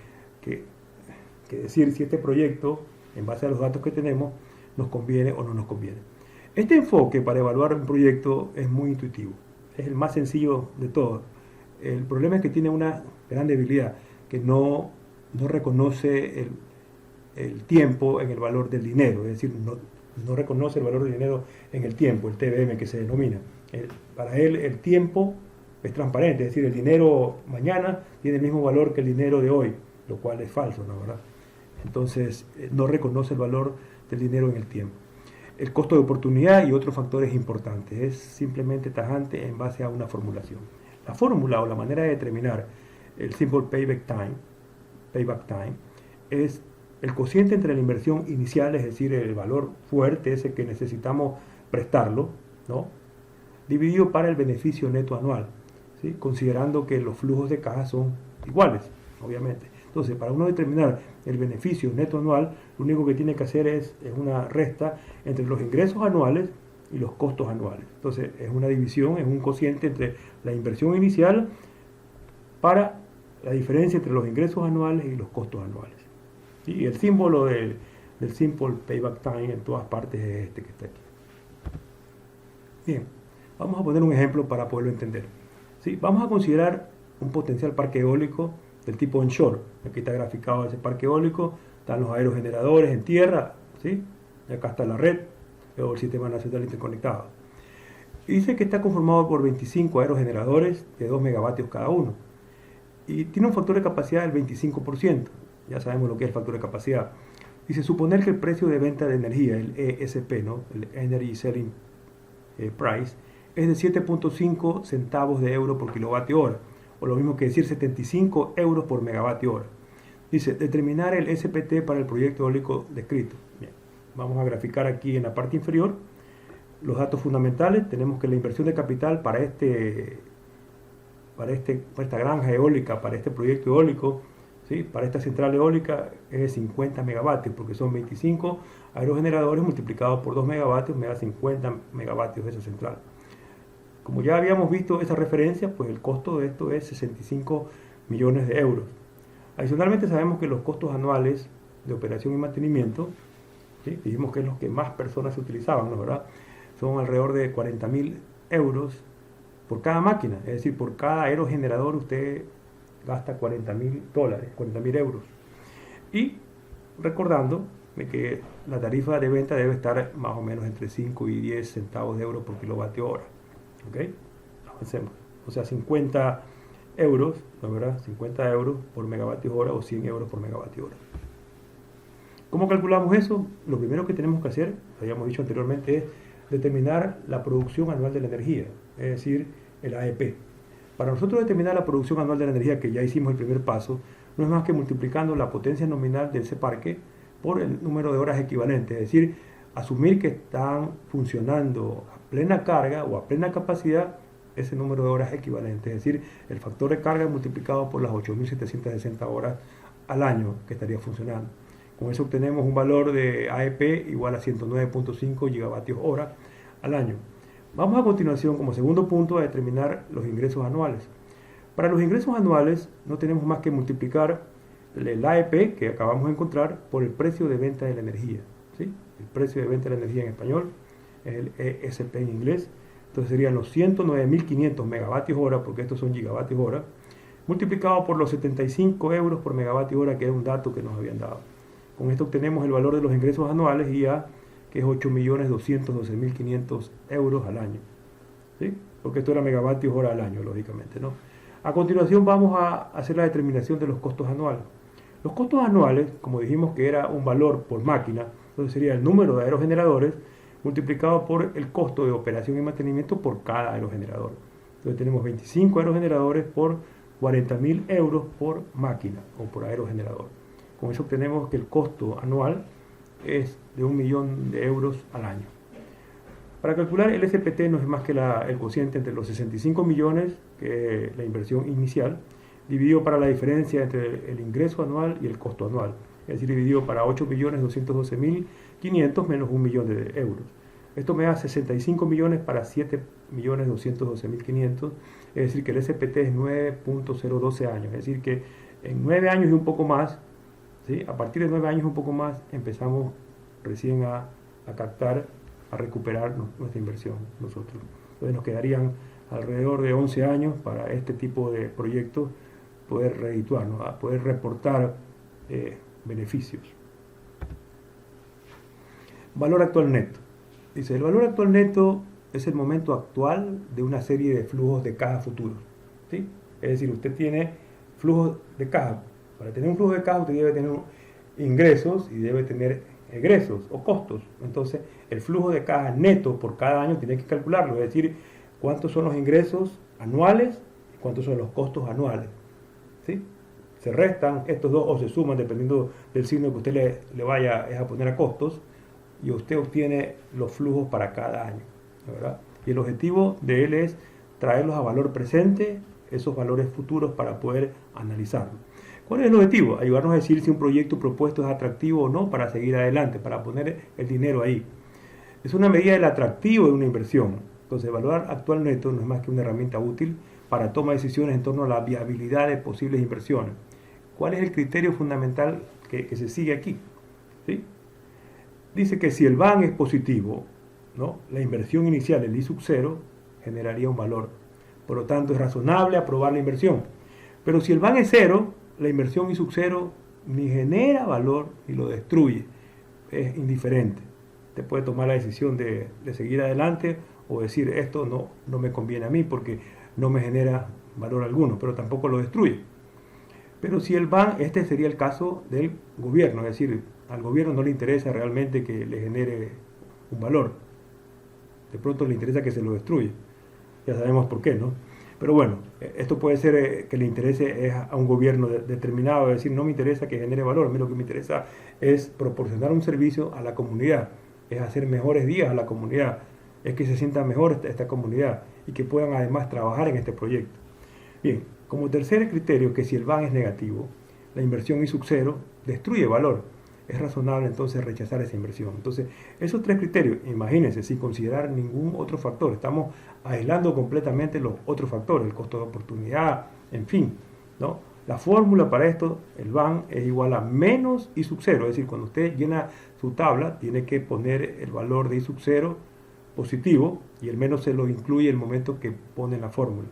[SPEAKER 1] decir si este proyecto, en base a los datos que tenemos, nos conviene o no nos conviene. Este enfoque para evaluar un proyecto es muy intuitivo, es el más sencillo de todos. El problema es que tiene una gran debilidad, que no reconoce el tiempo en el valor del dinero, es decir, no reconoce el valor del dinero en el tiempo, el TBM que se denomina. Para él el tiempo es transparente, es decir, el dinero mañana tiene el mismo valor que el dinero de hoy, lo cual es falso, ¿no? ¿Verdad? Entonces no reconoce el valor del dinero en el tiempo. El costo de oportunidad y otros factores importantes es simplemente tajante en base a una formulación. La fórmula o la manera de determinar el simple payback time es el cociente entre la inversión inicial, es decir, el valor fuerte, ese que necesitamos prestarlo, ¿no?, dividido para el beneficio neto anual, ¿sí?, considerando que los flujos de caja son iguales, obviamente. Entonces, para uno determinar el beneficio neto anual, lo único que tiene que hacer es una resta entre los ingresos anuales y los costos anuales. Entonces, es una división, es un cociente entre la inversión inicial para la diferencia entre los ingresos anuales y los costos anuales. Y el símbolo del Simple Payback Time en todas partes es este que está aquí. Bien, vamos a poner un ejemplo para poderlo entender. ¿Sí? Vamos a considerar un potencial parque eólico del tipo onshore. Aquí está graficado ese parque eólico, están los aerogeneradores en tierra, ¿sí?, y acá está la red, luego el Sistema Nacional Interconectado. Y dice que está conformado por 25 aerogeneradores de 2 megavatios cada uno. Y tiene un factor de capacidad del 25%. Ya sabemos lo que es el factor de capacidad. Dice, suponer que el precio de venta de energía, el ESP, ¿no?, el Energy Selling Price, es de 7.5 centavos de euro por kilovatio hora, o lo mismo que decir 75 euros por megavatio hora. Dice, determinar el SPT para el proyecto eólico descrito. Bien, vamos a graficar aquí en la parte inferior los datos fundamentales. Tenemos que la inversión de capital para esta granja eólica, para este proyecto eólico, ¿sí?, para esta central eólica es de 50 megavatios, porque son 25 aerogeneradores multiplicados por 2 megavatios, me da 50 megavatios de esa central. Como ya habíamos visto esa referencia, pues el costo de esto es 65 millones de euros. Adicionalmente sabemos que los costos anuales de operación y mantenimiento, ¿sí?, dijimos que es los que más personas se utilizaban, ¿no?, ¿verdad?, son alrededor de 40.000 euros por cada máquina, es decir, por cada aerogenerador usted gasta $40.000, 40.000 euros. Y recordando que la tarifa de venta debe estar más o menos entre 5 y 10 centavos de euro por kilovatio hora. ¿Ok? Avancemos. O sea, 50 euros, ¿no, verdad?, 50 euros por megavatio hora o 100 euros por megavatio hora. ¿Cómo calculamos eso? Lo primero que tenemos que hacer, habíamos dicho anteriormente, es determinar la producción anual de la energía, es decir, el AEP. Para nosotros determinar la producción anual de la energía, que ya hicimos el primer paso, no es más que multiplicando la potencia nominal de ese parque por el número de horas equivalentes, es decir, asumir que están funcionando a plena carga o a plena capacidad ese número de horas equivalentes, es decir, el factor de carga multiplicado por las 8.760 horas al año que estaría funcionando. Con eso obtenemos un valor de AEP igual a 109.5 gigavatios hora al año. Vamos a continuación, como segundo punto, a determinar los ingresos anuales. Para los ingresos anuales no tenemos más que multiplicar el AEP que acabamos de encontrar por el precio de venta de la energía, ¿sí? El precio de venta de la energía en español es el ESP en inglés. Entonces serían los 109.500 megavatios hora, porque estos son gigavatios hora, multiplicado por los 75 euros por megavatio hora, que era un dato que nos habían dado. Con esto obtenemos el valor de los ingresos anuales IA, que es 8.212.500 euros al año, ¿sí? porque esto era megavatios hora al año, lógicamente, ¿no? A continuación vamos a hacer la determinación de los costos anuales. Los costos anuales, como dijimos que era un valor por máquina, entonces sería el número de aerogeneradores multiplicado por el costo de operación y mantenimiento por cada aerogenerador. Entonces tenemos 25 aerogeneradores por 40.000 euros por máquina o por aerogenerador. Con eso obtenemos que el costo anual es de 1.000.000 de euros al año. Para calcular el SPT no es más que el cociente entre los 65 millones, que es la inversión inicial, dividido para la diferencia entre el ingreso anual y el costo anual, es decir, dividido para 8.212.500 menos 1.000.000 de euros. Esto me da 65 millones para 7.212.500, es decir, que el SPT es 9.012 años, es decir, que en 9 años y un poco más, ¿sí? A partir de 9 años y un poco más, empezamos recién a captar, a recuperar nuestra inversión nosotros. Entonces nos quedarían alrededor de 11 años para este tipo de proyectos poder redituarnos, a poder reportar beneficios. Valor actual neto. Dice, el valor actual neto es el momento actual de una serie de flujos de caja futuros, ¿sí? Es decir, usted tiene flujos de caja. Para tener un flujo de caja usted debe tener ingresos y debe tener egresos o costos. Entonces, el flujo de caja neto por cada año tiene que calcularlo, es decir, cuántos son los ingresos anuales y cuántos son los costos anuales, ¿sí? Se restan estos dos o se suman dependiendo del signo que usted le vaya a poner a costos, y usted obtiene los flujos para cada año, ¿verdad? Y el objetivo de él es traerlos a valor presente, esos valores futuros, para poder analizarlos. ¿Cuál es el objetivo? Ayudarnos a decir si un proyecto propuesto es atractivo o no para seguir adelante, para poner el dinero ahí. Es una medida del atractivo de una inversión. Entonces, el valor actual neto no es más que una herramienta útil para tomar decisiones en torno a la viabilidad de posibles inversiones. ¿Cuál es el criterio fundamental que se sigue aquí? ¿Sí? Dice que si el VAN es positivo, ¿no?, la inversión inicial, el I sub 0, generaría un valor. Por lo tanto, es razonable aprobar la inversión. Pero si el VAN es 0, la inversión I sub 0 ni genera valor ni lo destruye. Es indiferente. Usted puede tomar la decisión de seguir adelante o decir, esto no me conviene a mí porque no me genera valor alguno, pero tampoco lo destruye. Pero si el VAN, este sería el caso del gobierno, es decir, al gobierno no le interesa realmente que le genere un valor. De pronto le interesa que se lo destruya. Ya sabemos por qué, ¿no? Pero bueno, esto puede ser que le interese a un gobierno determinado, es decir, no me interesa que genere valor, a mí lo que me interesa es proporcionar un servicio a la comunidad, es hacer mejores días a la comunidad, es que se sienta mejor esta comunidad y que puedan además trabajar en este proyecto. Bien, como tercer criterio, que si el VAN es negativo, la inversión I sub 0 destruye valor. Es razonable entonces rechazar esa inversión. Entonces, esos tres criterios, imagínense, sin considerar ningún otro factor, estamos aislando completamente los otros factores, el costo de oportunidad, en fin, ¿no? La fórmula para esto, el VAN, es igual a menos I sub 0, es decir, cuando usted llena su tabla, tiene que poner el valor de I sub 0 positivo, y el menos se lo incluye el momento que pone la fórmula.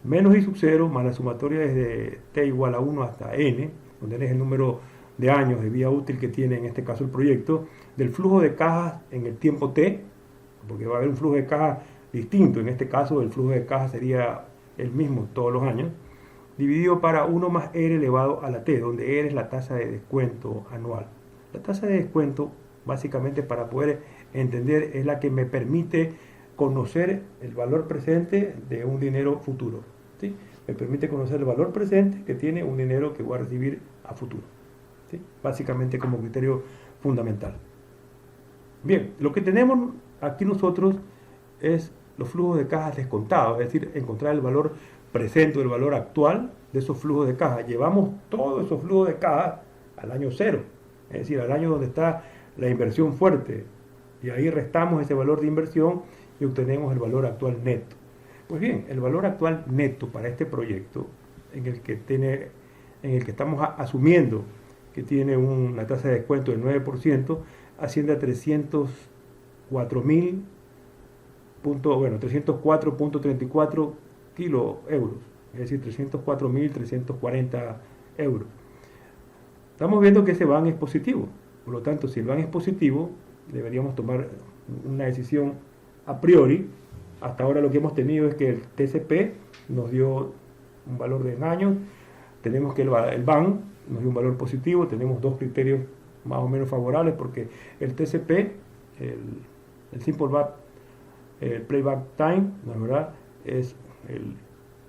[SPEAKER 1] Menos I sub 0 más la sumatoria desde t igual a 1 hasta n, donde n es el número de años de vida útil que tiene en este caso el proyecto, del flujo de cajas en el tiempo t, porque va a haber un flujo de caja distinto, en este caso el flujo de caja sería el mismo todos los años, dividido para 1 más r elevado a la t, donde r es la tasa de descuento anual. La tasa de descuento, básicamente, para poder entender, es la que me permite conocer el valor presente de un dinero futuro, ¿sí? Me permite conocer el valor presente que tiene un dinero que voy a recibir a futuro, ¿sí? Básicamente como criterio fundamental. Bien, lo que tenemos aquí nosotros es los flujos de cajas descontados, es decir, encontrar el valor presente o el valor actual de esos flujos de caja. Llevamos todos esos flujos de caja al año 0, es decir, al año donde está la inversión fuerte, y ahí restamos ese valor de inversión y obtenemos el valor actual neto. Pues bien, el valor actual neto para este proyecto, en el que estamos asumiendo que tiene una tasa de descuento del 9%, asciende a 304.34 kiloeuros, es decir, 304.340 euros. Estamos viendo que ese VAN es positivo, por lo tanto, si el VAN es positivo, deberíamos tomar una decisión a priori hasta ahora lo que hemos tenido es que el TCP nos dio un valor de engaño, tenemos que el BAN nos dio un valor positivo, tenemos dos criterios más o menos favorables porque el TCP, el Simple Back, el Playback Time, ¿no es verdad? Es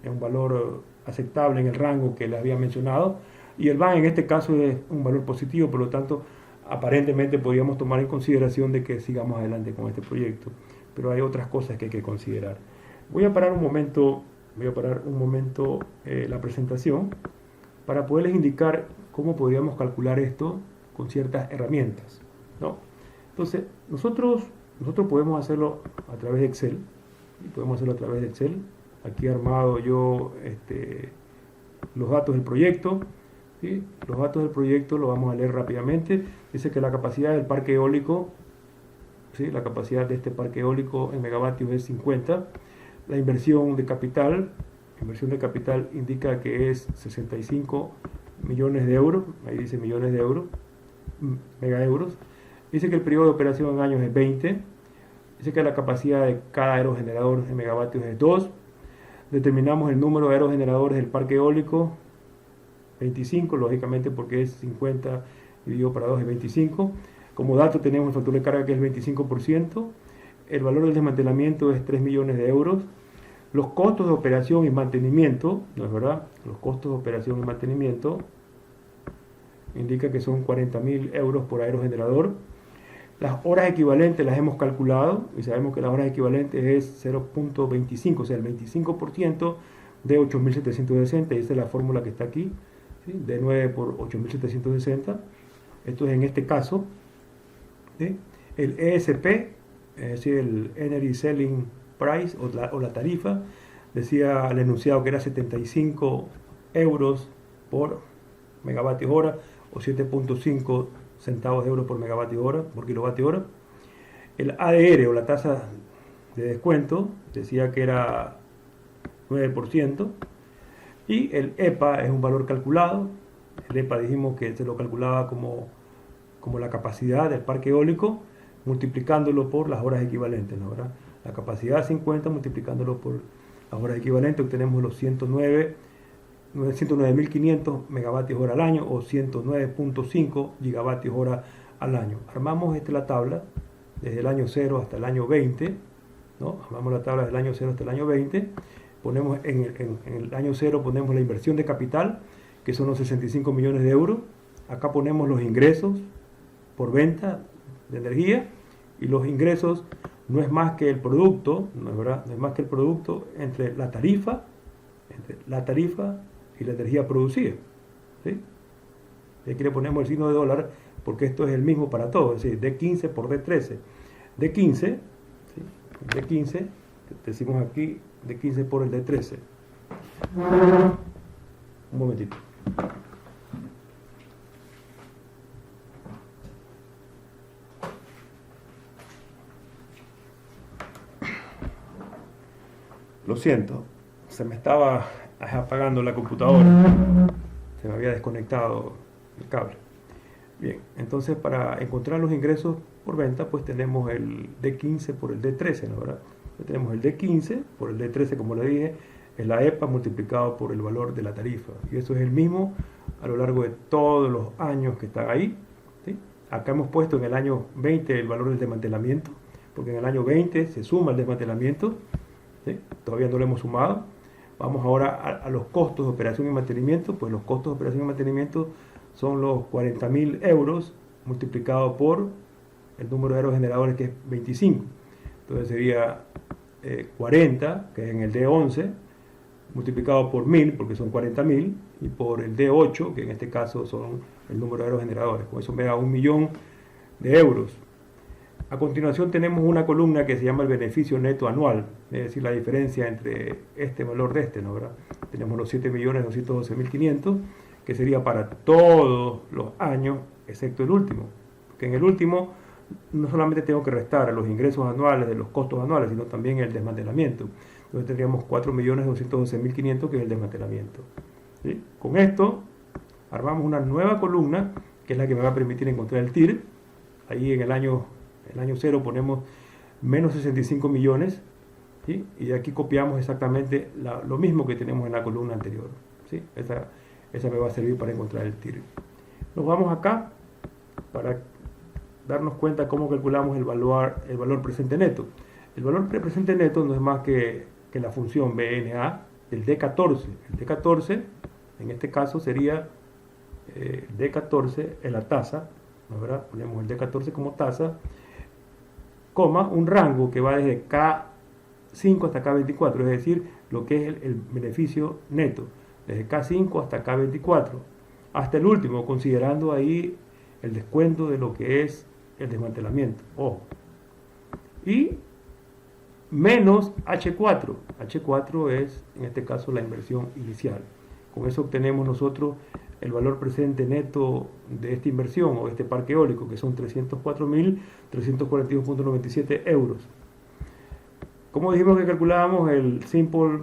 [SPEAKER 1] un valor aceptable en el rango que les había mencionado, y el BAN en este caso es un valor positivo, por lo tanto aparentemente podríamos tomar en consideración de que sigamos adelante con este proyecto, pero hay otras cosas que hay que considerar. Voy a parar un momento la presentación para poderles indicar cómo podríamos calcular esto con ciertas herramientas, ¿no? Entonces, nosotros podemos hacerlo a través de Excel, Aquí he armado yo los datos del proyecto, ¿sí? Los datos del proyecto lo vamos a leer rápidamente. Dice que la capacidad del parque eólico, ¿sí? La capacidad de este parque eólico en megavatios es 50. La inversión de capital indica que es 65 millones de euros, ahí dice millones de euros, megaeuros. Dice que el periodo de operación en años es 20. Dice que la capacidad de cada aerogenerador en megavatios es 2. Determinamos el número de aerogeneradores del parque eólico, 25, lógicamente porque es 50 dividido para 2 es 25. Como dato tenemos el factor de carga que es el 25%. El valor del desmantelamiento es 3 millones de euros. Los costos de operación y mantenimiento, ¿no es verdad? Los costos de operación y mantenimiento indica que son 40.000 euros por aerogenerador. Las horas equivalentes las hemos calculado y sabemos que las horas equivalentes es 0.25, o sea, el 25% de 8.760, y esa es la fórmula que está aquí, ¿sí? D9 por 8.760. Esto es en este caso, ¿sí? El ESP, es decir, el Energy Selling Price o la tarifa, decía el enunciado que era 75 euros por megavatio hora o 7.5 centavos de euro por megavatio hora, por kilovatio hora. El ADR o la tasa de descuento decía que era 9%, y el EPA es un valor calculado. El EPA dijimos que se lo calculaba como la capacidad del parque eólico multiplicándolo por las horas equivalentes, ¿no? ¿Verdad? La capacidad 50 multiplicándolo por las horas equivalentes obtenemos los 109.500 megavatios hora al año o 109.5 gigavatios hora al año. Armamos la tabla desde el año 0 hasta el año 20, ¿no? Armamos la tabla desde el año 0 hasta el año 20, ponemos en el año 0 ponemos la inversión de capital, que son los 65 millones de euros. Acá ponemos los ingresos por venta de energía, y los ingresos no es más que el producto, ¿no es verdad? No es más que el producto entre la tarifa y la energía producida, ¿sí? Y aquí le ponemos el signo de dólar porque esto es el mismo para todos, es decir, D15 por D13. D15, ¿sí? D15, decimos aquí D15 por el D13. Un momentito. Lo siento, se me estaba apagando la computadora, se me había desconectado el cable. Bien, entonces para encontrar los ingresos por venta, pues tenemos el D15 por el D13, ¿no? ¿Verdad? Entonces tenemos el D15 por el D13, como le dije, es la EPA multiplicado por el valor de la tarifa, y eso es el mismo a lo largo de todos los años que están ahí, ¿sí? Acá hemos puesto en el año 20 el valor del desmantelamiento, porque en el año 20 se suma el desmantelamiento, ¿sí? Todavía no lo hemos sumado. Vamos ahora a los costos de operación y mantenimiento. Pues los costos de operación y mantenimiento son los 40.000 euros multiplicado por el número de aerogeneradores, que es 25. Entonces sería 40, que es en el D11, multiplicado por 1000, porque son 40.000, y por el D8, que en este caso son el número de aerogeneradores. Con eso me da 1.000.000 de euros. A continuación tenemos una columna que se llama el beneficio neto anual, es decir, la diferencia entre este valor de este, ¿no? ¿Verdad? Tenemos los 7.212.500, que sería para todos los años, excepto el último. Porque en el último no solamente tengo que restar los ingresos anuales de los costos anuales, sino también el desmantelamiento. Entonces tendríamos 4.212.500, que es el desmantelamiento, ¿sí? Con esto armamos una nueva columna, que es la que me va a permitir encontrar el TIR. Ahí en el año 0 ponemos menos 65 millones, ¿sí? Y aquí copiamos exactamente lo mismo que tenemos en la columna anterior, ¿sí? Esa me va a servir para encontrar el TIR. Nos vamos acá para darnos cuenta cómo calculamos el valor presente neto. El valor presente neto no es más que la función BNA del D14. El D14 en este caso sería D14 en la tasa, ¿verdad? Ponemos el D14 como tasa, coma, un rango que va desde K5 hasta K24, es decir, lo que es el beneficio neto, desde K5 hasta K24, hasta el último, considerando ahí el descuento de lo que es el desmantelamiento. Ojo. Y menos H4. H4 es, en este caso, la inversión inicial. Con eso obtenemos nosotros el valor presente neto de esta inversión o de este parque eólico, que son 304.342.97 euros. Como dijimos que calculábamos el Simple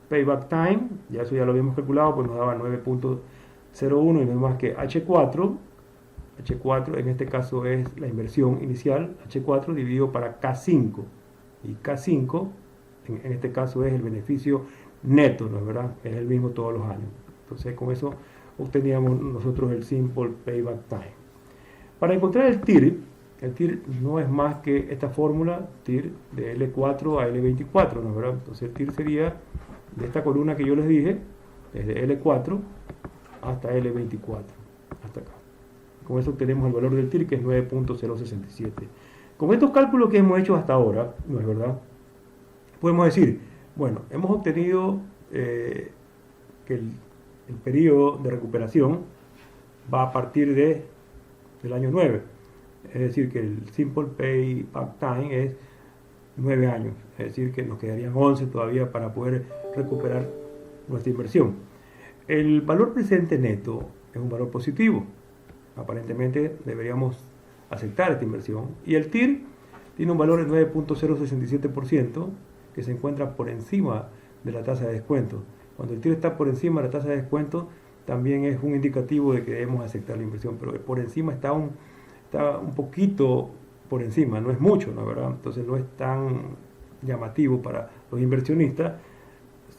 [SPEAKER 1] Payback Time, ya eso ya lo habíamos calculado, pues nos daba 9.01 y no es más que H4. H4 en este caso es la inversión inicial, H4 dividido para K5. Y K5 en este caso es el beneficio neto, ¿no es verdad? Es el mismo todos los años. Entonces con eso obteníamos nosotros el Simple Payback Time. Para encontrar el TIR no es más que esta fórmula TIR de L4 a L24, ¿no es verdad? Entonces el TIR sería de esta columna que yo les dije, desde L4 hasta L24, hasta acá. Con eso obtenemos el valor del TIR, que es 9.067. Con estos cálculos que hemos hecho hasta ahora, ¿no es verdad? Podemos decir, bueno, hemos obtenido que el periodo de recuperación va a partir del año 9. Es decir, que el Simple Payback Time es 9 años. Es decir, que nos quedarían 11 todavía para poder recuperar nuestra inversión. El valor presente neto es un valor positivo. Aparentemente deberíamos aceptar esta inversión. Y el TIR tiene un valor de 9.067%, que se encuentra por encima de la tasa de descuento. Cuando el TIR está por encima de la tasa de descuento, también es un indicativo de que debemos aceptar la inversión, pero por encima está un poquito por encima, no es mucho, ¿no es verdad? Entonces no es tan llamativo para los inversionistas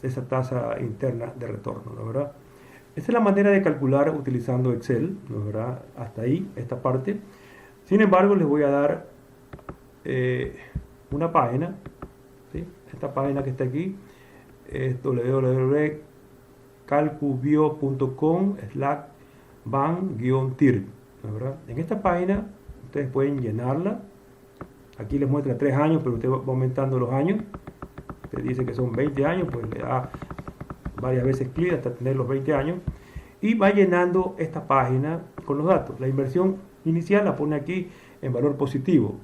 [SPEAKER 1] esa tasa interna de retorno, ¿no es verdad? Esa es la manera de calcular utilizando Excel, ¿no es verdad? Hasta ahí, esta parte. Sin embargo, les voy a dar una página, ¿sí? Esta página que está aquí es www.calcubio.com/ban-tir, ¿no es verdad? En esta página ustedes pueden llenarla. Aquí les muestra 3 años, pero usted va aumentando los años. Usted dice que son 20 años, pues le da varias veces clic hasta tener los 20 años y va llenando esta página con los datos. La inversión inicial la pone aquí en valor positivo.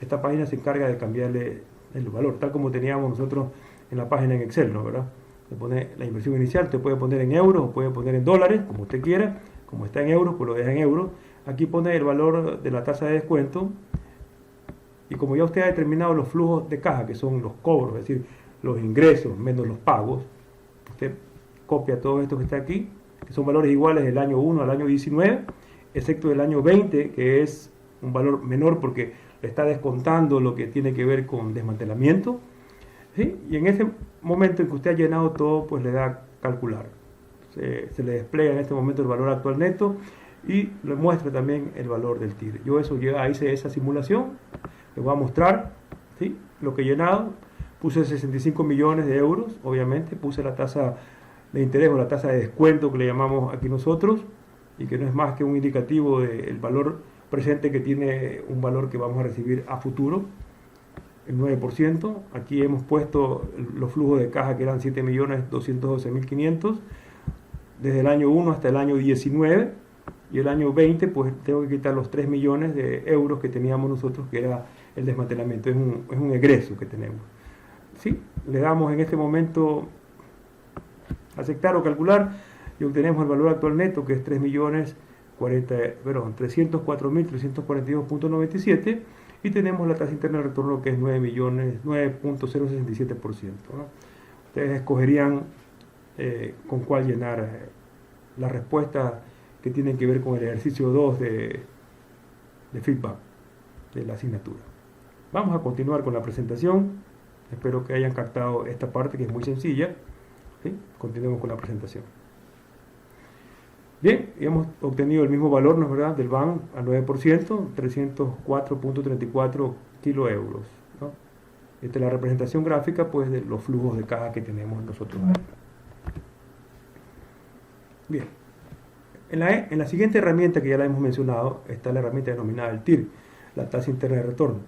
[SPEAKER 1] Esta página se encarga de cambiarle el valor, tal como teníamos nosotros en la página en Excel, ¿no? ¿Verdad? Se pone la inversión inicial, usted puede poner en euros o puede poner en dólares, como usted quiera. Como está en euros, pues lo deja en euros. Aquí pone el valor de la tasa de descuento y como ya usted ha determinado los flujos de caja, que son los cobros, es decir, los ingresos menos los pagos, usted copia todo esto que está aquí, que son valores iguales del año 1 al año 19, excepto del año 20, que es un valor menor porque le está descontando lo que tiene que ver con desmantelamiento, ¿sí? Y en ese momento en que usted ha llenado todo, pues le da calcular. Se le despliega en este momento el valor actual neto y le muestra también el valor del TIR. Yo hice esa simulación, les voy a mostrar, ¿sí? Lo que he llenado. Puse 65 millones de euros, obviamente, puse la tasa de interés o la tasa de descuento que le llamamos aquí nosotros, y que no es más que un indicativo del valor presente que tiene un valor que vamos a recibir a futuro, el 9%. Aquí hemos puesto los flujos de caja que eran 7.212.500 desde el año 1 hasta el año 19, y el año 20 pues tengo que quitar los 3 millones de euros que teníamos nosotros, que era el desmantelamiento, es un egreso que tenemos. ¿Sí? Le damos en este momento aceptar o calcular y obtenemos el valor actual neto, que es 3.304.342.97, y tenemos la tasa interna de retorno, que es 9.067%, ¿no? Ustedes escogerían con cuál llenar las respuestas que tienen que ver con el ejercicio 2 de feedback de la asignatura. Vamos a continuar con la presentación. Espero que hayan captado esta parte que es muy sencilla. ¿Sí? Continuemos con la presentación. Bien, hemos obtenido el mismo valor, ¿no es verdad?, del BAN al 9%, 304.34 kiloeuros, ¿no? Esta es la representación gráfica, pues, de los flujos de caja que tenemos nosotros. Bien, en la siguiente herramienta que ya la hemos mencionado está la herramienta denominada el TIR, la tasa interna de retorno,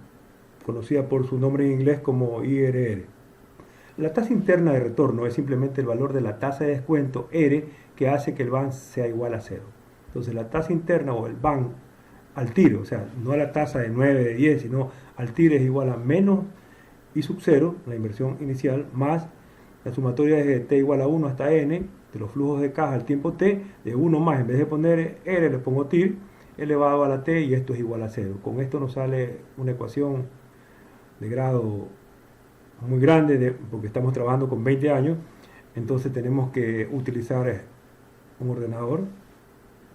[SPEAKER 1] conocida por su nombre en inglés como IRR. La tasa interna de retorno es simplemente el valor de la tasa de descuento R que hace que el BAN sea igual a 0. Entonces la tasa interna o el BAN al TIR, o sea, no a la tasa de 9, de 10, sino al TIR es igual a menos I sub 0, la inversión inicial, más la sumatoria desde t igual a 1 hasta n de los flujos de caja al tiempo t, de 1 más, en vez de poner R le pongo TIR, elevado a la t, y esto es igual a 0. Con esto nos sale una ecuación de grado muy grande, porque estamos trabajando con 20 años, entonces tenemos que utilizar un ordenador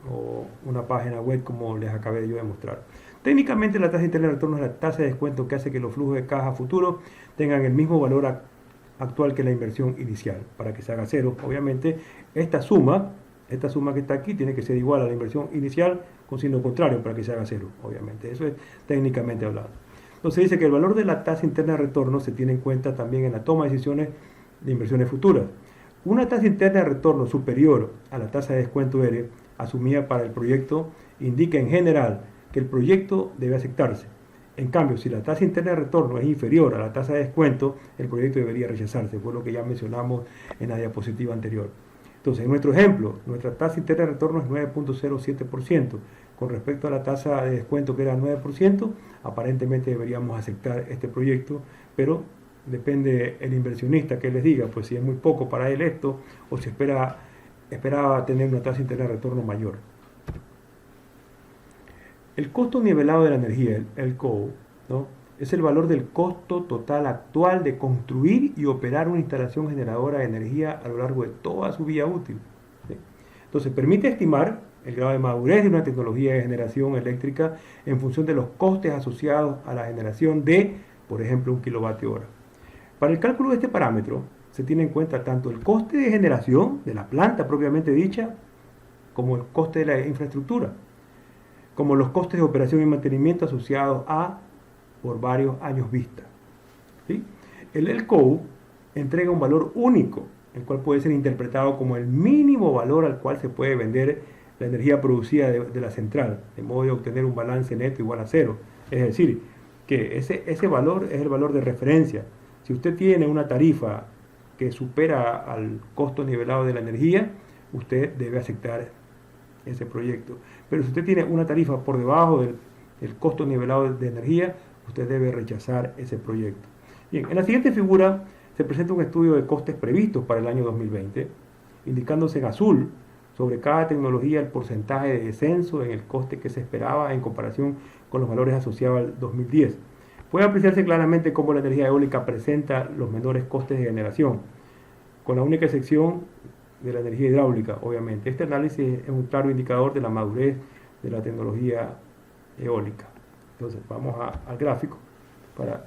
[SPEAKER 1] o una página web como les acabé yo de mostrar. Técnicamente la tasa interna de retorno es la tasa de descuento que hace que los flujos de caja futuros tengan el mismo valor actual que la inversión inicial, para que se haga 0. Obviamente esta suma que está aquí tiene que ser igual a la inversión inicial con signo contrario para que se haga 0, obviamente. Eso es técnicamente hablando. Entonces dice que el valor de la tasa interna de retorno se tiene en cuenta también en la toma de decisiones de inversiones futuras. Una tasa interna de retorno superior a la tasa de descuento R asumida para el proyecto indica en general que el proyecto debe aceptarse. En cambio, si la tasa interna de retorno es inferior a la tasa de descuento, el proyecto debería rechazarse, fue lo que ya mencionamos en la diapositiva anterior. Entonces, en nuestro ejemplo, nuestra tasa interna de retorno es 9.07%. Con respecto a la tasa de descuento que era 9%, aparentemente deberíamos aceptar este proyecto, pero depende el inversionista que les diga, pues si es muy poco para él esto, o si esperaba tener una tasa interna de retorno mayor. El costo nivelado de la energía, el COO, ¿no?, es el valor del costo total actual de construir y operar una instalación generadora de energía a lo largo de toda su vida útil. ¿Sí? Entonces, permite estimar el grado de madurez de una tecnología de generación eléctrica en función de los costes asociados a la generación de, por ejemplo, 1 kilovatio hora. Para el cálculo de este parámetro, se tiene en cuenta tanto el coste de generación de la planta propiamente dicha, como el coste de la infraestructura, como los costes de operación y mantenimiento asociados a por varios años vista. ¿Sí? El LCOE entrega un valor único, el cual puede ser interpretado como el mínimo valor al cual se puede vender la energía producida de la central, de modo de obtener un balance neto igual a 0. Es decir, que ese valor es el valor de referencia. Si usted tiene una tarifa que supera al costo nivelado de la energía, usted debe aceptar ese proyecto. Pero si usted tiene una tarifa por debajo del costo nivelado de energía, usted debe rechazar ese proyecto. Bien, en la siguiente figura se presenta un estudio de costes previstos para el año 2020, indicándose en azul sobre cada tecnología el porcentaje de descenso en el coste que se esperaba en comparación con los valores asociados al 2010. Puede apreciarse claramente cómo la energía eólica presenta los menores costes de generación, con la única excepción de la energía hidráulica, obviamente. Este análisis es un claro indicador de la madurez de la tecnología eólica. Entonces vamos al gráfico para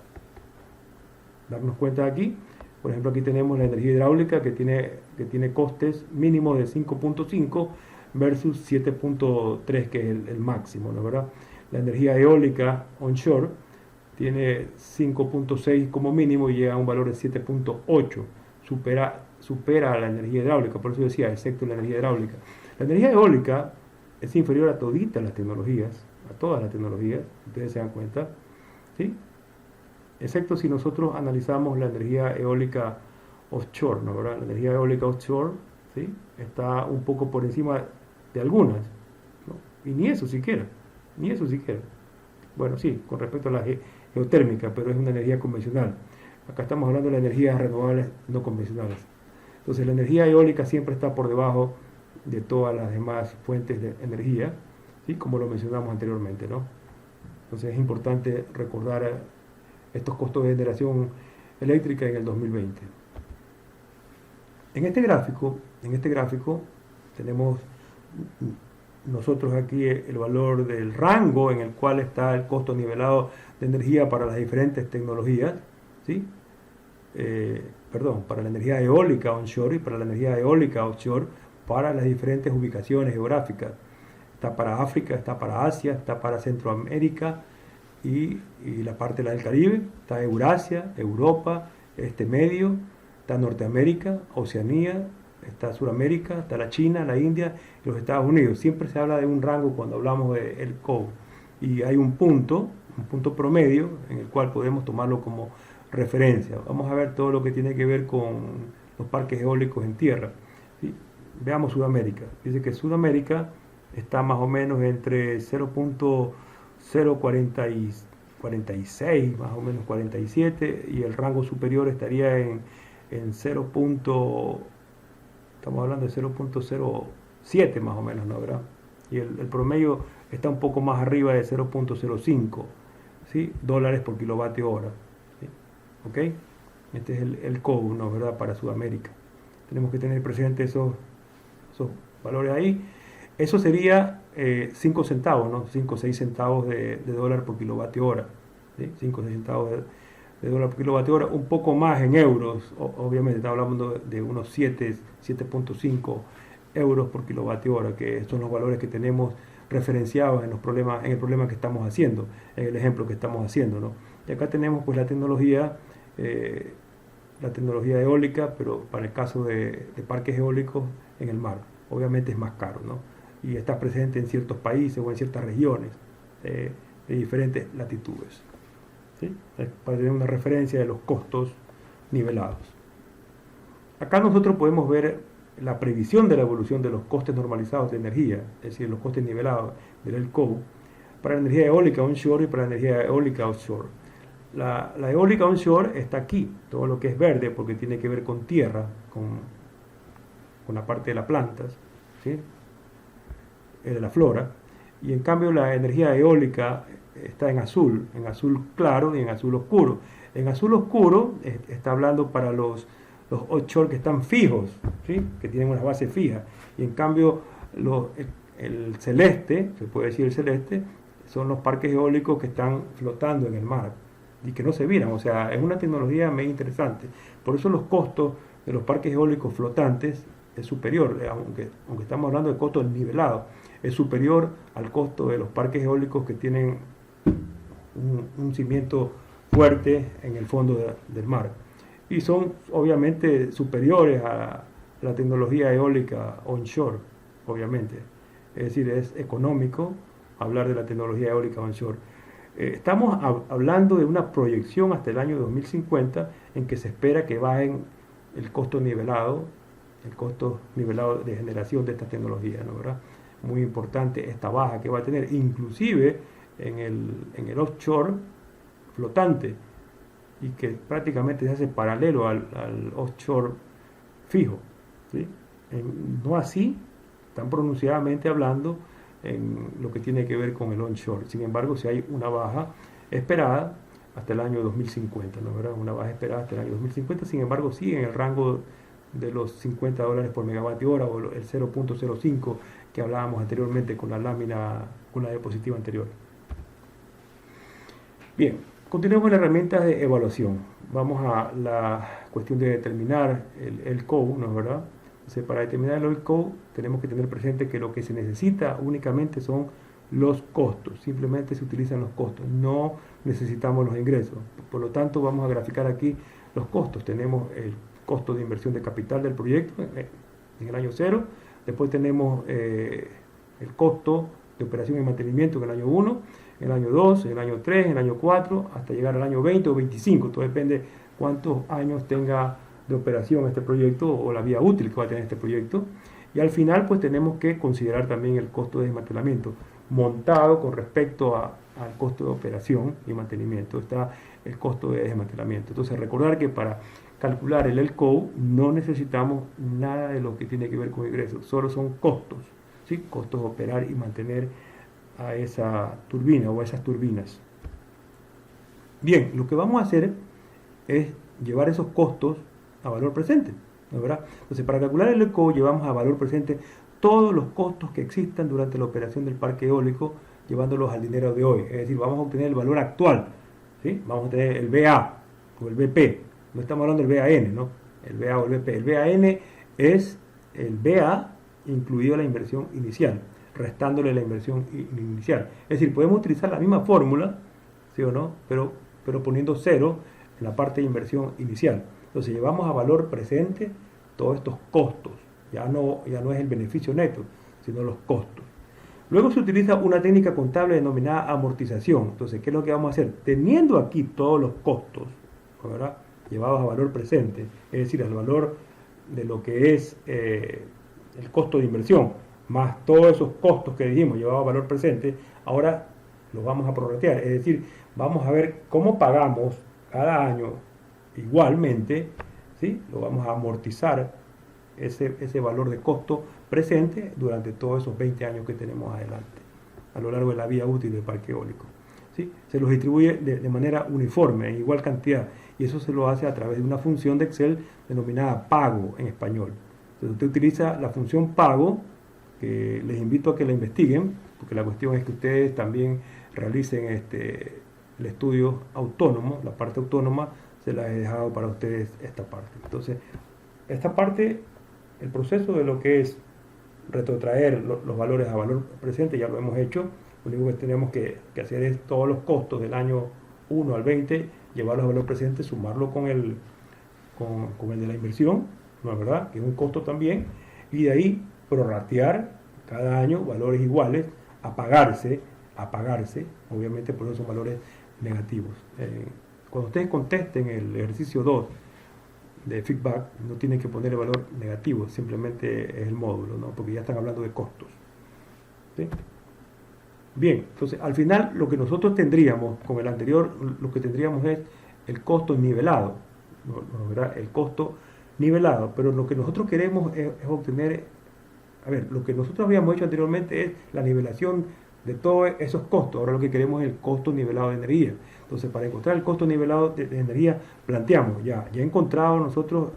[SPEAKER 1] darnos cuenta de aquí. Por ejemplo, aquí tenemos la energía hidráulica que tiene costes mínimos de 5.5 versus 7.3, que es el máximo, ¿no, verdad? La energía eólica onshore tiene 5.6 como mínimo y llega a un valor de 7.8, supera a la energía hidráulica, por eso decía, excepto la energía hidráulica. La energía eólica es inferior a toditas las tecnologías, a todas las tecnologías, ustedes se dan cuenta, ¿sí? Excepto si nosotros analizamos la energía eólica offshore, ¿no, verdad? La energía eólica offshore, ¿sí?, está un poco por encima de algunas, ¿no? Y ni eso siquiera. Bueno, sí, con respecto a la geotérmica, pero es una energía convencional. Acá estamos hablando de las energías renovables no convencionales. Entonces la energía eólica siempre está por debajo de todas las demás fuentes de energía, ¿sí?, como lo mencionamos anteriormente, ¿no? Entonces es importante recordar estos costos de generación eléctrica en el 2020. En este gráfico tenemos nosotros aquí el valor del rango en el cual está el costo nivelado de energía para las diferentes tecnologías, ¿sí? para la energía eólica onshore y para la energía eólica offshore para las diferentes ubicaciones geográficas. Está para África, está para Asia, está para Centroamérica y la parte del Caribe, está Eurasia, Europa, este medio, está Norteamérica, Oceanía, está Suramérica, está la China, la India y los Estados Unidos. Siempre se habla de un rango cuando hablamos del COU y hay un punto promedio en el cual podemos tomarlo como referencia. Vamos a ver todo lo que tiene que ver con los parques eólicos en tierra. ¿Sí? Veamos Sudamérica. Dice que Sudamérica está más o menos entre 0.046, más o menos 47, y el rango superior estaría en 0. Estamos hablando de 0.07 más o menos, ¿no? ¿Verdad? Y el promedio está un poco más arriba de 0.05, ¿sí? dólares por kilovatio hora. ¿Sí? ¿Ok? Este es el COU, ¿no? ¿Verdad? Para Sudamérica. Tenemos que tener presente esos valores ahí. Eso sería 5 centavos, ¿no? 5 o 6 centavos de dólar por kilovatio hora. ¿Sí? 5 o 6 centavos de dólar por kilovatio hora, un poco más en euros, obviamente estamos hablando de unos 7.5 euros por kilovatio hora, que son los valores que tenemos referenciados en el problema que estamos haciendo, en el ejemplo que estamos haciendo, ¿no? Y acá tenemos pues la tecnología eólica, pero para el caso de parques eólicos en el mar, obviamente es más caro, ¿no? Y está presente en ciertos países o en ciertas regiones de diferentes latitudes. ¿Sí? Para tener una referencia de los costos nivelados. Acá nosotros podemos ver la previsión de la evolución de los costes normalizados de energía, es decir, los costes nivelados del COU, para la energía eólica onshore y para la energía eólica offshore. La eólica onshore está aquí, todo lo que es verde, porque tiene que ver con tierra, con la parte de las plantas, ¿sí? De la flora, y en cambio la energía eólica está en azul claro y en azul oscuro. En azul oscuro está hablando para los offshore que están fijos, ¿sí? Que tienen una base fija, y en cambio el celeste, se puede decir el celeste, son los parques eólicos que están flotando en el mar y que no se viran. O sea, es una tecnología muy interesante. Por eso los costos de los parques eólicos flotantes es superior, aunque estamos hablando de costos nivelados, es superior al costo de los parques eólicos que tienen un cimiento fuerte en el fondo del mar. Y son obviamente superiores a la tecnología eólica onshore, obviamente. Es decir, es económico hablar de la tecnología eólica onshore. Estamos hablando de una proyección hasta el año 2050 en que se espera que bajen el costo nivelado de generación de esta tecnología, ¿no? ¿Verdad? Muy importante esta baja que va a tener, inclusive en el offshore flotante, y que prácticamente se hace paralelo al offshore fijo, ¿sí? No así, tan pronunciadamente hablando, en lo que tiene que ver con el onshore. Sin embargo, si hay una baja esperada hasta el año 2050, ¿no? ¿Verdad? Una baja esperada hasta el año 2050, sin embargo, sigue en el rango de los 50 dólares por megavatio hora, o el 0.05 que hablábamos anteriormente con la diapositiva anterior. Bien, continuemos con las herramientas de evaluación. Vamos a la cuestión de determinar el COU, ¿no es verdad? Entonces, para determinar el COU tenemos que tener presente que lo que se necesita únicamente son los costos, simplemente se utilizan los costos, no necesitamos los ingresos. Por lo tanto, vamos a graficar aquí los costos. Tenemos el costo de inversión de capital del proyecto en el año 0, después tenemos el costo de operación y mantenimiento en el año 1, en el año 2, en el año 3, en el año 4, hasta llegar al año 20 o 25, todo depende cuántos años tenga de operación este proyecto o la vida útil que va a tener este proyecto. Y al final pues tenemos que considerar también el costo de desmantelamiento montado con respecto al costo de operación y mantenimiento. Está el costo de desmantelamiento. Entonces recordar que para calcular el LCOE no necesitamos nada de lo que tiene que ver con ingresos, solo son costos, ¿sí? Costos de operar y mantener a esa turbina o a esas turbinas. Bien, lo que vamos a hacer es llevar esos costos a valor presente, ¿no es verdad? Entonces, para calcular el LCOE llevamos a valor presente todos los costos que existan durante la operación del parque eólico, llevándolos al dinero de hoy. Es decir, vamos a obtener el valor actual, ¿sí? Vamos a obtener el BA o el BP, No estamos hablando del BAN, ¿no? El BA o el BP. El BAN es el BA incluido la inversión inicial, restándole la inversión inicial. Es decir, podemos utilizar la misma fórmula, ¿sí o no? Pero poniendo cero en la parte de inversión inicial. Entonces llevamos a valor presente todos estos costos. Ya no es el beneficio neto, sino los costos. Luego se utiliza una técnica contable denominada amortización. Entonces, ¿qué es lo que vamos a hacer? Teniendo aquí todos los costos, ¿verdad?, llevados a valor presente, es decir, al valor de lo que es el costo de inversión, más todos esos costos que dijimos llevados a valor presente, ahora los vamos a prorratear. Es decir, vamos a ver cómo pagamos cada año igualmente, ¿sí? Lo vamos a amortizar ese valor de costo presente durante todos esos 20 años que tenemos adelante, a lo largo de la vida útil del parque eólico. ¿Sí? Se los distribuye de manera uniforme, en igual cantidad, y eso se lo hace a través de una función de Excel denominada pago en español. Entonces usted utiliza la función pago, que les invito a que la investiguen, porque la cuestión es que ustedes también realicen el estudio autónomo, la parte autónoma, se la he dejado para ustedes esta parte. Entonces, esta parte, el proceso de lo que es retrotraer los valores a valor presente, ya lo hemos hecho. Lo único que tenemos que hacer es todos los costos del año 1 al 20, llevarlos a valor presente, sumarlo con el de la inversión, ¿no es verdad?, que es un costo también, y de ahí prorratear cada año valores iguales a pagarse, obviamente por eso son valores negativos. Cuando ustedes contesten el ejercicio 2 de feedback, no tienen que poner el valor negativo, simplemente es el módulo, ¿no?, porque ya están hablando de costos. ¿Sí? Bien, entonces al final lo que nosotros tendríamos con el anterior, lo que tendríamos es el costo nivelado, ¿no? ¿Verdad? El costo nivelado, pero lo que nosotros queremos es obtener, a ver, lo que nosotros habíamos hecho anteriormente es la nivelación de todos esos costos. Ahora lo que queremos es el costo nivelado de energía. Entonces, para encontrar el costo nivelado de energía, planteamos, ya he encontrado nosotros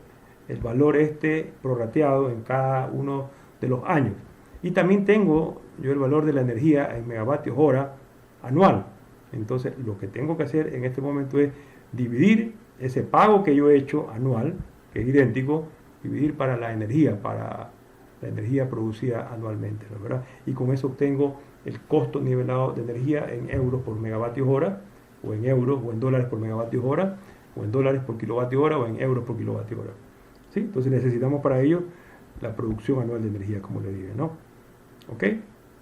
[SPEAKER 1] el valor prorrateado en cada uno de los años. Y también tengo yo el valor de la energía en megavatios hora anual. Entonces, lo que tengo que hacer en este momento es dividir ese pago que yo he hecho anual, que es idéntico, dividir para la energía producida anualmente, ¿no? ¿Verdad? Y con eso obtengo el costo nivelado de energía en euros por megavatios hora, o en euros o en dólares por megavatios hora, o en dólares por kilovatio hora, o en euros por kilovatio hora. ¿Sí? Entonces necesitamos para ello la producción anual de energía, como le dije, ¿no? ¿Ok?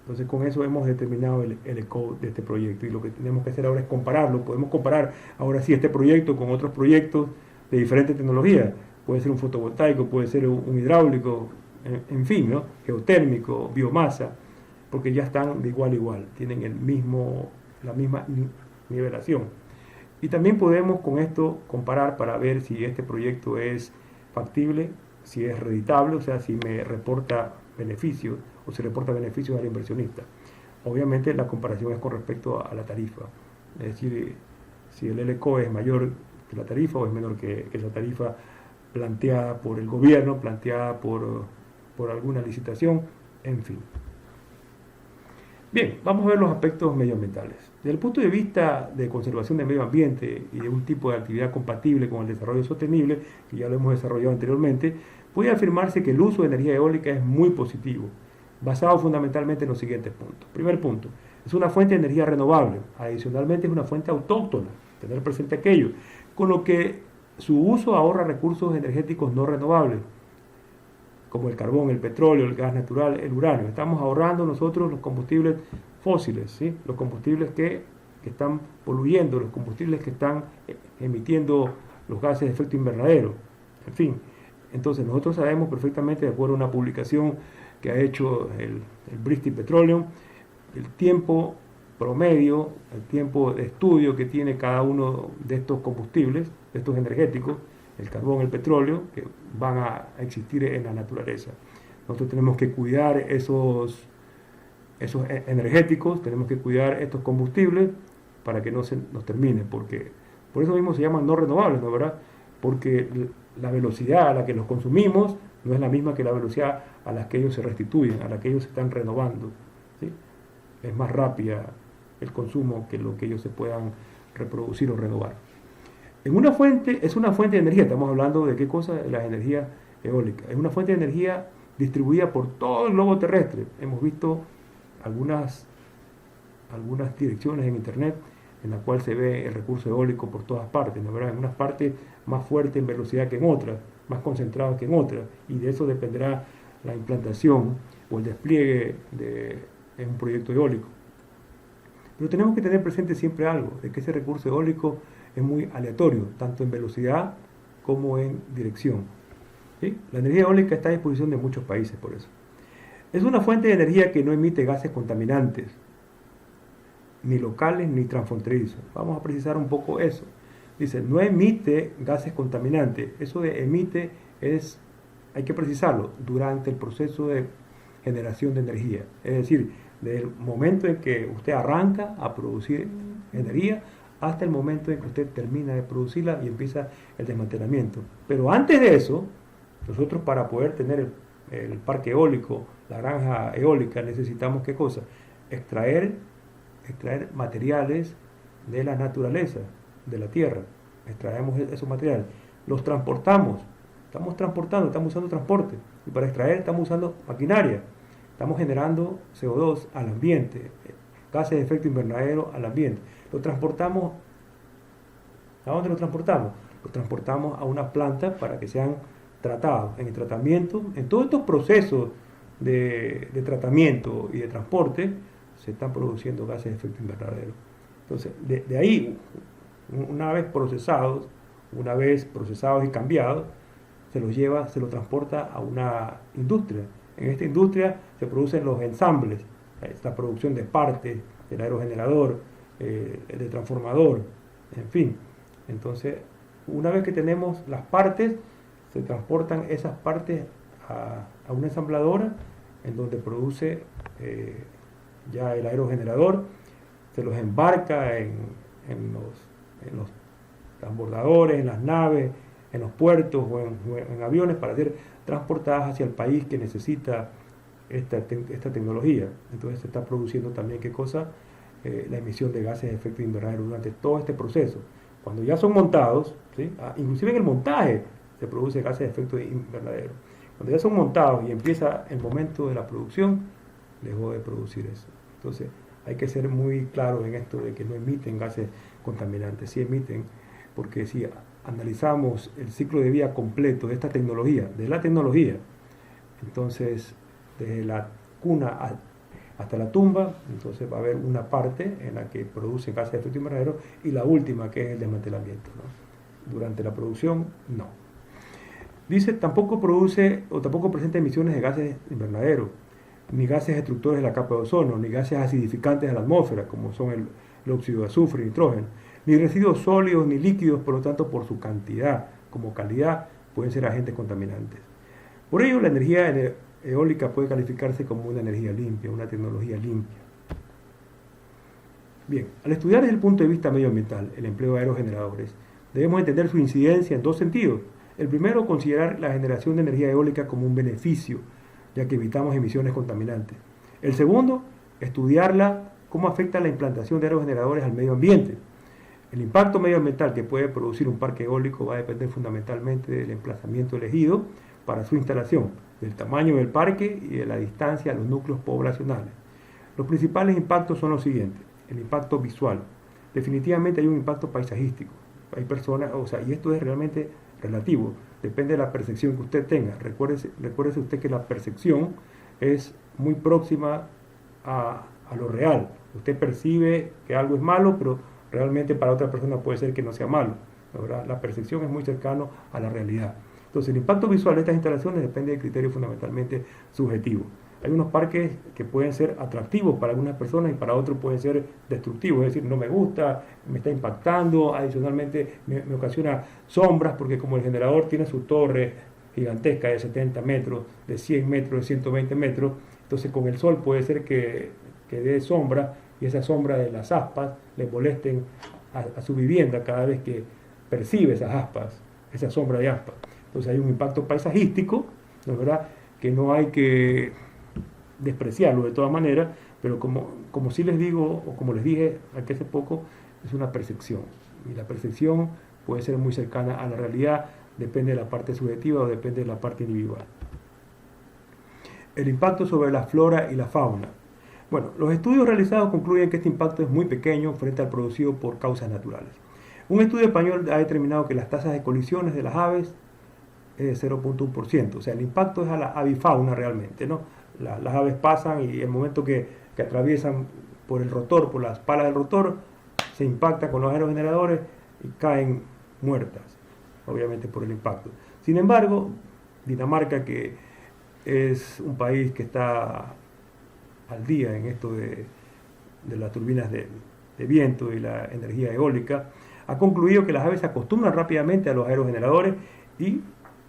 [SPEAKER 1] Entonces con eso hemos determinado el code de este proyecto, y lo que tenemos que hacer ahora es compararlo. Podemos comparar ahora sí este proyecto con otros proyectos de diferentes tecnologías. Puede ser un fotovoltaico, puede ser un hidráulico, en fin, ¿no?, geotérmico, biomasa, porque ya están de igual a igual, tienen la misma nivelación. Y también podemos con esto comparar para ver si este proyecto es factible, si es reditable, o sea, si me reporta beneficios o se reporta beneficios al inversionista. Obviamente la comparación es con respecto a la tarifa, es decir, si el LCO es mayor que la tarifa o es menor que la tarifa planteada por el gobierno, planteada por alguna licitación, en fin. Bien, vamos a ver los aspectos medioambientales. Desde el punto de vista de conservación del medio ambiente y de un tipo de actividad compatible con el desarrollo sostenible, que ya lo hemos desarrollado anteriormente, puede afirmarse que el uso de energía eólica es muy positivo, basado fundamentalmente en los siguientes puntos. Primer punto, es una fuente de energía renovable, adicionalmente es una fuente autóctona, tener presente aquello, con lo que su uso ahorra recursos energéticos no renovables, como el carbón, el petróleo, el gas natural, el uranio. Estamos ahorrando nosotros los combustibles fósiles, ¿sí?, los combustibles que están poluyendo, los combustibles que están emitiendo los gases de efecto invernadero, en fin. Entonces nosotros sabemos perfectamente, de acuerdo a una publicación que ha hecho el British Petroleum, el tiempo promedio, el tiempo de estudio que tiene cada uno de estos combustibles, de estos energéticos, el carbón, el petróleo, que van a existir en la naturaleza. Nosotros tenemos que cuidar esos energéticos, tenemos que cuidar estos combustibles para que no se nos terminen, porque por eso mismo se llaman no renovables, ¿no, verdad? Porque la velocidad a la que los consumimos no es la misma que la velocidad a la que ellos se restituyen, a la que ellos se están renovando, ¿sí? Es más rápida el consumo que lo que ellos se puedan reproducir o renovar. Es una fuente de energía, estamos hablando de qué cosa, de las energías eólicas. Es una fuente de energía distribuida por todo el globo terrestre. Hemos visto algunas direcciones en internet en la cual se ve el recurso eólico por todas partes, ¿no? ¿Verdad? En unas partes más fuerte en velocidad que en otras, más concentrado que en otras, y de eso dependerá la implantación o el despliegue en un proyecto eólico. Pero tenemos que tener presente siempre algo, de que ese recurso eólico es muy aleatorio, tanto en velocidad como en dirección. ¿Sí? La energía eólica está a disposición de muchos países por eso. Es una fuente de energía que no emite gases contaminantes, ni locales ni transfronterizos. Vamos a precisar un poco eso. Dice, no emite gases contaminantes. Eso de emite hay que precisarlo, durante el proceso de generación de energía. Es decir, desde el momento en que usted arranca a producir energía hasta el momento en que usted termina de producirla y empieza el desmantelamiento. Pero antes de eso, nosotros para poder tener el parque eólico, la granja eólica, necesitamos ¿qué cosa? Extraer materiales de la naturaleza, de la tierra. Extraemos esos materiales, los transportamos, estamos usando transporte, y para extraer estamos usando maquinaria, estamos generando CO2 al ambiente, gases de efecto invernadero al ambiente. Lo transportamos, ¿a dónde lo transportamos? Lo transportamos a una planta para que sean tratados. En el tratamiento, en todos estos procesos de tratamiento y de transporte, se están produciendo gases de efecto invernadero. Entonces, de ahí, una vez procesados y cambiados, se lo transporta a una industria. En esta industria se producen los ensambles, la producción de partes, del aerogenerador, del transformador, en fin. Entonces, una vez que tenemos las partes, se transportan esas partes a una ensambladora en donde produce ya el aerogenerador, se los embarca en los transbordadores, en las naves, en los puertos o en aviones para ser transportadas hacia el país que necesita esta tecnología. Entonces se está produciendo también, ¿qué cosa? La emisión de gases de efecto invernadero durante todo este proceso. Cuando ya son montados, ¿sí? Inclusive en el montaje se produce gases de efecto invernadero. Cuando ya son montados y empieza el momento de la producción, dejó de producir eso. Entonces hay que ser muy claro en esto de que no emiten gases contaminantes. Sí emiten, porque si analizamos el ciclo de vida completo de esta tecnología, entonces desde la cuna hasta la tumba, entonces va a haber una parte en la que produce gases de efecto invernadero y la última que es el desmantelamiento, ¿no? Durante la producción, no. Dice, tampoco presenta emisiones de gases invernadero, ni gases destructores de la capa de ozono, ni gases acidificantes de la atmósfera, como son el óxido de azufre y nitrógeno, ni residuos sólidos ni líquidos, por lo tanto, por su cantidad como calidad, pueden ser agentes contaminantes. Por ello, la energía eólica puede calificarse como una energía limpia, una tecnología limpia. Bien, al estudiar desde el punto de vista medioambiental el empleo de aerogeneradores, debemos entender su incidencia en dos sentidos. El primero, considerar la generación de energía eólica como un beneficio, ya que evitamos emisiones contaminantes. El segundo, estudiarla cómo afecta la implantación de aerogeneradores al medio ambiente. El impacto medioambiental que puede producir un parque eólico va a depender fundamentalmente del emplazamiento elegido para su instalación, del tamaño del parque y de la distancia a los núcleos poblacionales. Los principales impactos son los siguientes. El impacto visual. Definitivamente hay un impacto paisajístico. Hay personas, y esto es realmente relativo, depende de la percepción que usted tenga. Recuérdese usted que la percepción es muy próxima a lo real. Usted percibe que algo es malo, pero realmente para otra persona puede ser que no sea malo, ¿verdad? La percepción es muy cercana a la realidad. Entonces el impacto visual de estas instalaciones depende del criterio fundamentalmente subjetivo. Hay unos parques que pueden ser atractivos para algunas personas y para otros pueden ser destructivos, es decir, no me gusta, me está impactando, adicionalmente me ocasiona sombras porque como el generador tiene su torre gigantesca de 70 metros, de 100 metros, de 120 metros, entonces con el sol puede ser que dé sombra y esa sombra de las aspas le molesten a su vivienda cada vez que percibe esas aspas, esa sombra de aspas. Entonces hay un impacto paisajístico, ¿no es verdad?, que no hay que despreciarlo de todas maneras, pero como sí les digo, o como les dije aquí hace poco, es una percepción. Y la percepción puede ser muy cercana a la realidad, depende de la parte subjetiva o depende de la parte individual. El impacto sobre la flora y la fauna. Bueno, los estudios realizados concluyen que este impacto es muy pequeño frente al producido por causas naturales. Un estudio español ha determinado que las tasas de colisiones de las aves es de 0,1%, o sea, el impacto es a la avifauna realmente, ¿no? Las aves pasan y el momento que atraviesan por el rotor, por las palas del rotor, se impactan con los aerogeneradores y caen muertas, obviamente por el impacto. Sin embargo, Dinamarca, que es un país que está al día en esto de las turbinas de viento y la energía eólica, ha concluido que las aves se acostumbran rápidamente a los aerogeneradores y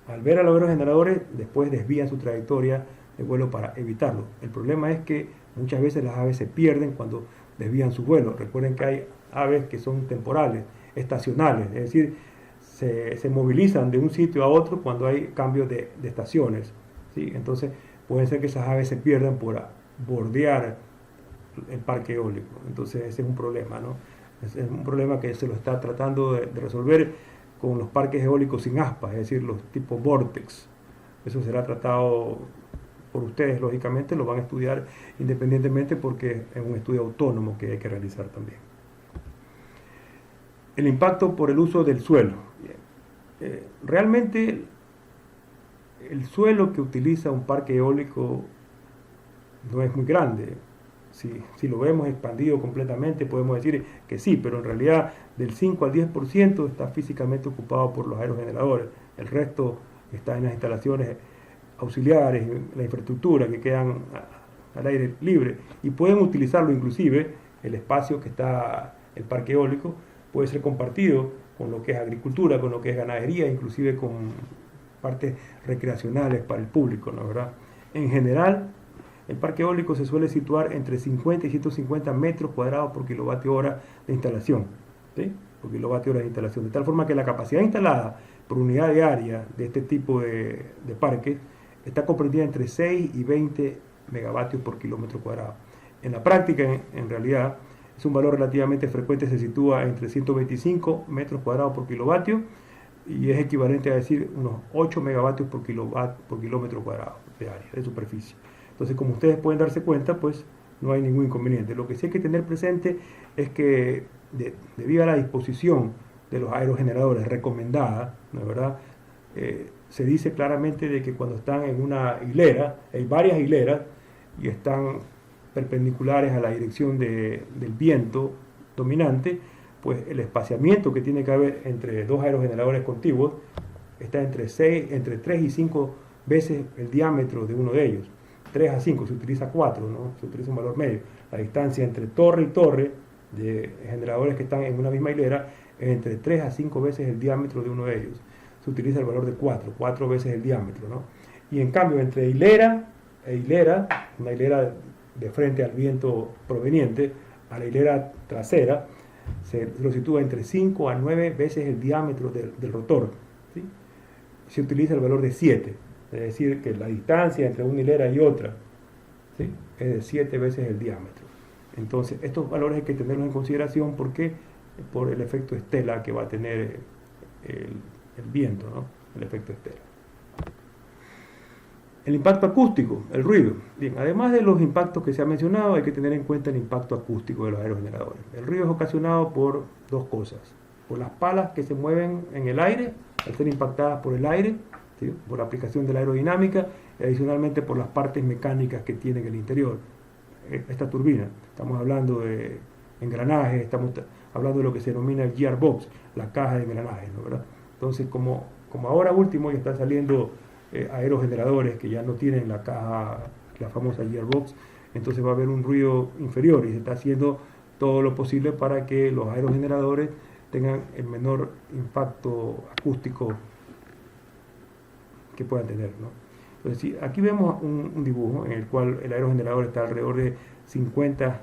[SPEAKER 1] al ver a los aerogeneradores después desvían su trayectoria de vuelo para evitarlo. El problema es que muchas veces las aves se pierden cuando desvían su vuelo. Recuerden que hay aves que son temporales, estacionales, es decir, se movilizan de un sitio a otro cuando hay cambios de estaciones, ¿sí? Entonces puede ser que esas aves se pierdan por bordear el parque eólico. Entonces ese es un problema, ¿no? Es un problema que se lo está tratando de resolver con los parques eólicos sin aspas, es decir, los tipos Vortex. Eso será tratado por ustedes, lógicamente, lo van a estudiar independientemente porque es un estudio autónomo que hay que realizar también. El impacto por el uso del suelo. Realmente el suelo que utiliza un parque eólico no es muy grande. Si lo vemos expandido completamente, podemos decir que sí, pero en realidad del 5 al 10% está físicamente ocupado por los aerogeneradores. El resto está en las instalaciones auxiliares, la infraestructura que quedan al aire libre y pueden utilizarlo inclusive, el espacio que está el parque eólico puede ser compartido con lo que es agricultura, con lo que es ganadería, inclusive con partes recreacionales para el público, ¿no? ¿Verdad? En general, el parque eólico se suele situar entre 50 y 150 metros cuadrados por kilovatio hora de instalación, ¿sí? Por kilovatio hora de instalación, de tal forma que la capacidad instalada por unidad de área de este tipo de parques está comprendida entre 6 y 20 megavatios por kilómetro cuadrado. En la práctica, en realidad, es un valor relativamente frecuente, se sitúa entre 125 metros cuadrados por kilovatio y es equivalente a decir unos 8 megavatios por kilómetro cuadrado de área, de superficie. Entonces, como ustedes pueden darse cuenta, pues no hay ningún inconveniente. Lo que sí hay que tener presente es que debido a la disposición de los aerogeneradores recomendada, ¿no es verdad? Se dice claramente de que cuando están en una hilera, hay varias hileras y están perpendiculares a la dirección del viento dominante, pues el espaciamiento que tiene que haber entre dos aerogeneradores contiguos está entre 3 y 5 veces el diámetro de uno de ellos. 3 a 5, se utiliza 4, ¿no? Se utiliza un valor medio. La distancia entre torre y torre de generadores que están en una misma hilera es entre 3 a 5 veces el diámetro de uno de ellos. Se utiliza el valor de 4 veces el diámetro, ¿no? Y en cambio, entre hilera e hilera, una hilera de frente al viento proveniente, a la hilera trasera, se lo sitúa entre 5 a 9 veces el diámetro del rotor, ¿sí? Se utiliza el valor de 7, es decir, que la distancia entre una hilera y otra, ¿sí?, es de 7 veces el diámetro. Entonces, estos valores hay que tenerlos en consideración porque por el efecto estela que va a tener el viento, ¿no? El efecto estela. El impacto acústico, el ruido. Bien, además de los impactos que se han mencionado, hay que tener en cuenta el impacto acústico de los aerogeneradores. El ruido es ocasionado por dos cosas: por las palas que se mueven en el aire, al ser impactadas por el aire, ¿sí?, por la aplicación de la aerodinámica, y adicionalmente por las partes mecánicas que tiene en el interior. Esta turbina, estamos hablando de engranajes, estamos hablando de lo que se denomina el gearbox, la caja de engranajes, ¿no? ¿Verdad? Entonces, como ahora último ya están saliendo aerogeneradores que ya no tienen la caja, la famosa gearbox, entonces va a haber un ruido inferior y se está haciendo todo lo posible para que los aerogeneradores tengan el menor impacto acústico que puedan tener, ¿no? Entonces, sí, aquí vemos un dibujo en el cual el aerogenerador está alrededor de 50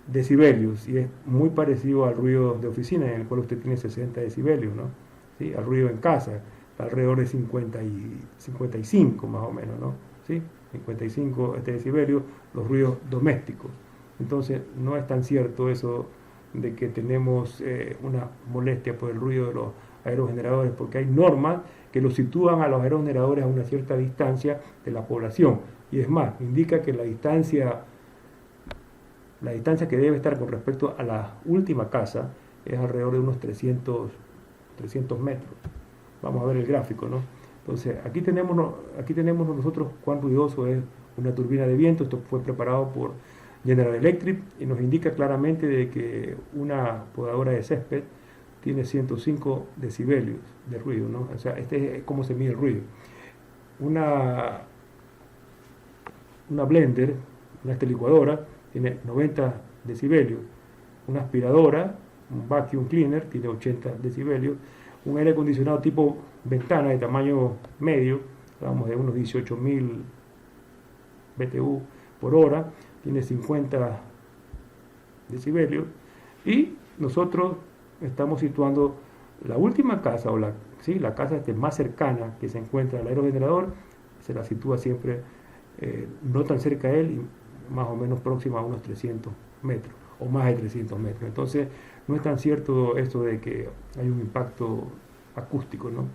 [SPEAKER 1] decibelios y es muy parecido al ruido de oficina, en el cual usted tiene 60 decibelios, ¿no? ¿Sí? Al ruido en casa está alrededor de 50 y 55 más o menos, ¿no? ¿Sí? 55 decibelios, los ruidos domésticos. Entonces no es tan cierto eso de que tenemos una molestia por el ruido de los aerogeneradores, porque hay normas que los sitúan a los aerogeneradores a una cierta distancia de la población. Y es más, indica que la distancia que debe estar con respecto a la última casa es alrededor de unos 300 metros. Vamos a ver el gráfico, ¿no? Entonces, aquí tenemos nosotros cuán ruidoso es una turbina de viento. Esto fue preparado por General Electric y nos indica claramente de que una podadora de césped tiene 105 decibelios de ruido, ¿no? O sea, este es cómo se mide el ruido. Una blender, una licuadora, tiene 90 decibelios. Una aspiradora, un vacuum cleaner, tiene 80 decibelios. Un aire acondicionado tipo ventana de tamaño medio, vamos de unos 18.000 BTU por hora, tiene 50 decibelios. Y nosotros estamos situando la última casa, o la casa más cercana que se encuentra al aerogenerador, se la sitúa siempre no tan cerca de él y más o menos próxima a unos 300 metros o más de 300 metros. Entonces no es tan cierto esto de que hay un impacto acústico, ¿no?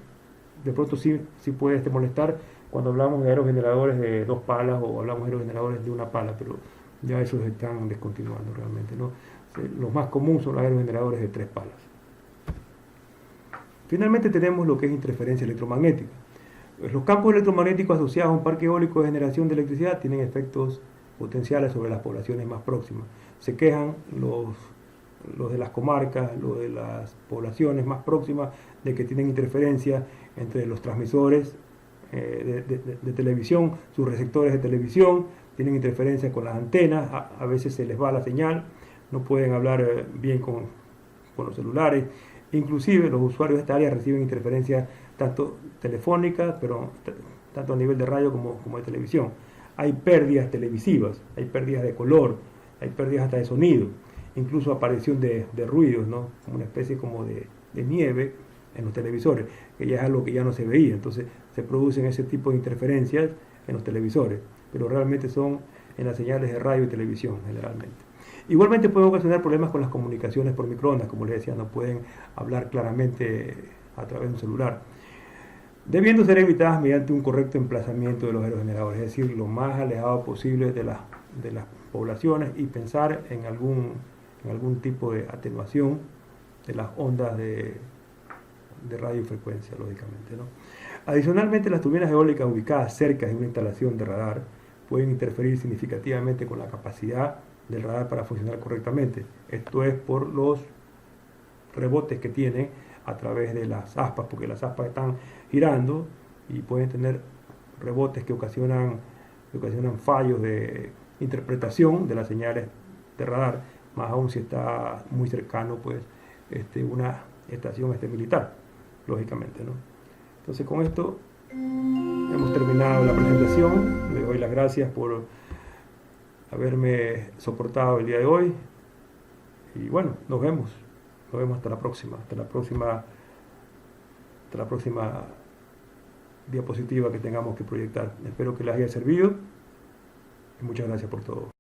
[SPEAKER 1] De pronto sí puede molestar cuando hablamos de aerogeneradores de 2 palas o hablamos de aerogeneradores de 1 pala, pero ya esos están descontinuando realmente, ¿no? Los más comunes son los aerogeneradores de 3 palas. Finalmente tenemos lo que es interferencia electromagnética. Los campos electromagnéticos asociados a un parque eólico de generación de electricidad tienen efectos potenciales sobre las poblaciones más próximas. Se quejan los de las comarcas, los de las poblaciones más próximas, de que tienen interferencia entre los transmisores de televisión, sus receptores de televisión, tienen interferencia con las antenas, a veces se les va la señal, no pueden hablar bien con los celulares. Inclusive los usuarios de esta área reciben interferencia tanto telefónica, pero tanto a nivel de radio como de televisión. Hay pérdidas televisivas, hay pérdidas de color, hay pérdidas hasta de sonido, incluso aparición de ruidos, ¿no? Como una especie como de nieve en los televisores, que ya es algo que ya no se veía. Entonces se producen ese tipo de interferencias en los televisores, pero realmente son en las señales de radio y televisión generalmente. Igualmente pueden ocasionar problemas con las comunicaciones por microondas, como les decía, no pueden hablar claramente a través de un celular, debiendo ser evitadas mediante un correcto emplazamiento de los aerogeneradores, es decir, lo más alejado posible de las poblaciones, y pensar en algún tipo de atenuación de las ondas de radiofrecuencia, lógicamente, ¿no? Adicionalmente, las turbinas eólicas ubicadas cerca de una instalación de radar pueden interferir significativamente con la capacidad del radar para funcionar correctamente. Esto es por los rebotes que tienen a través de las aspas, porque las aspas están girando y pueden tener rebotes que ocasionan fallos de interpretación de las señales de radar, más aún si está muy cercano pues una estación militar, lógicamente, ¿no? Entonces, con esto hemos terminado la presentación. Les doy las gracias por haberme soportado el día de hoy y bueno, nos vemos hasta la próxima diapositiva que tengamos que proyectar. Espero que les haya servido y muchas gracias por todo.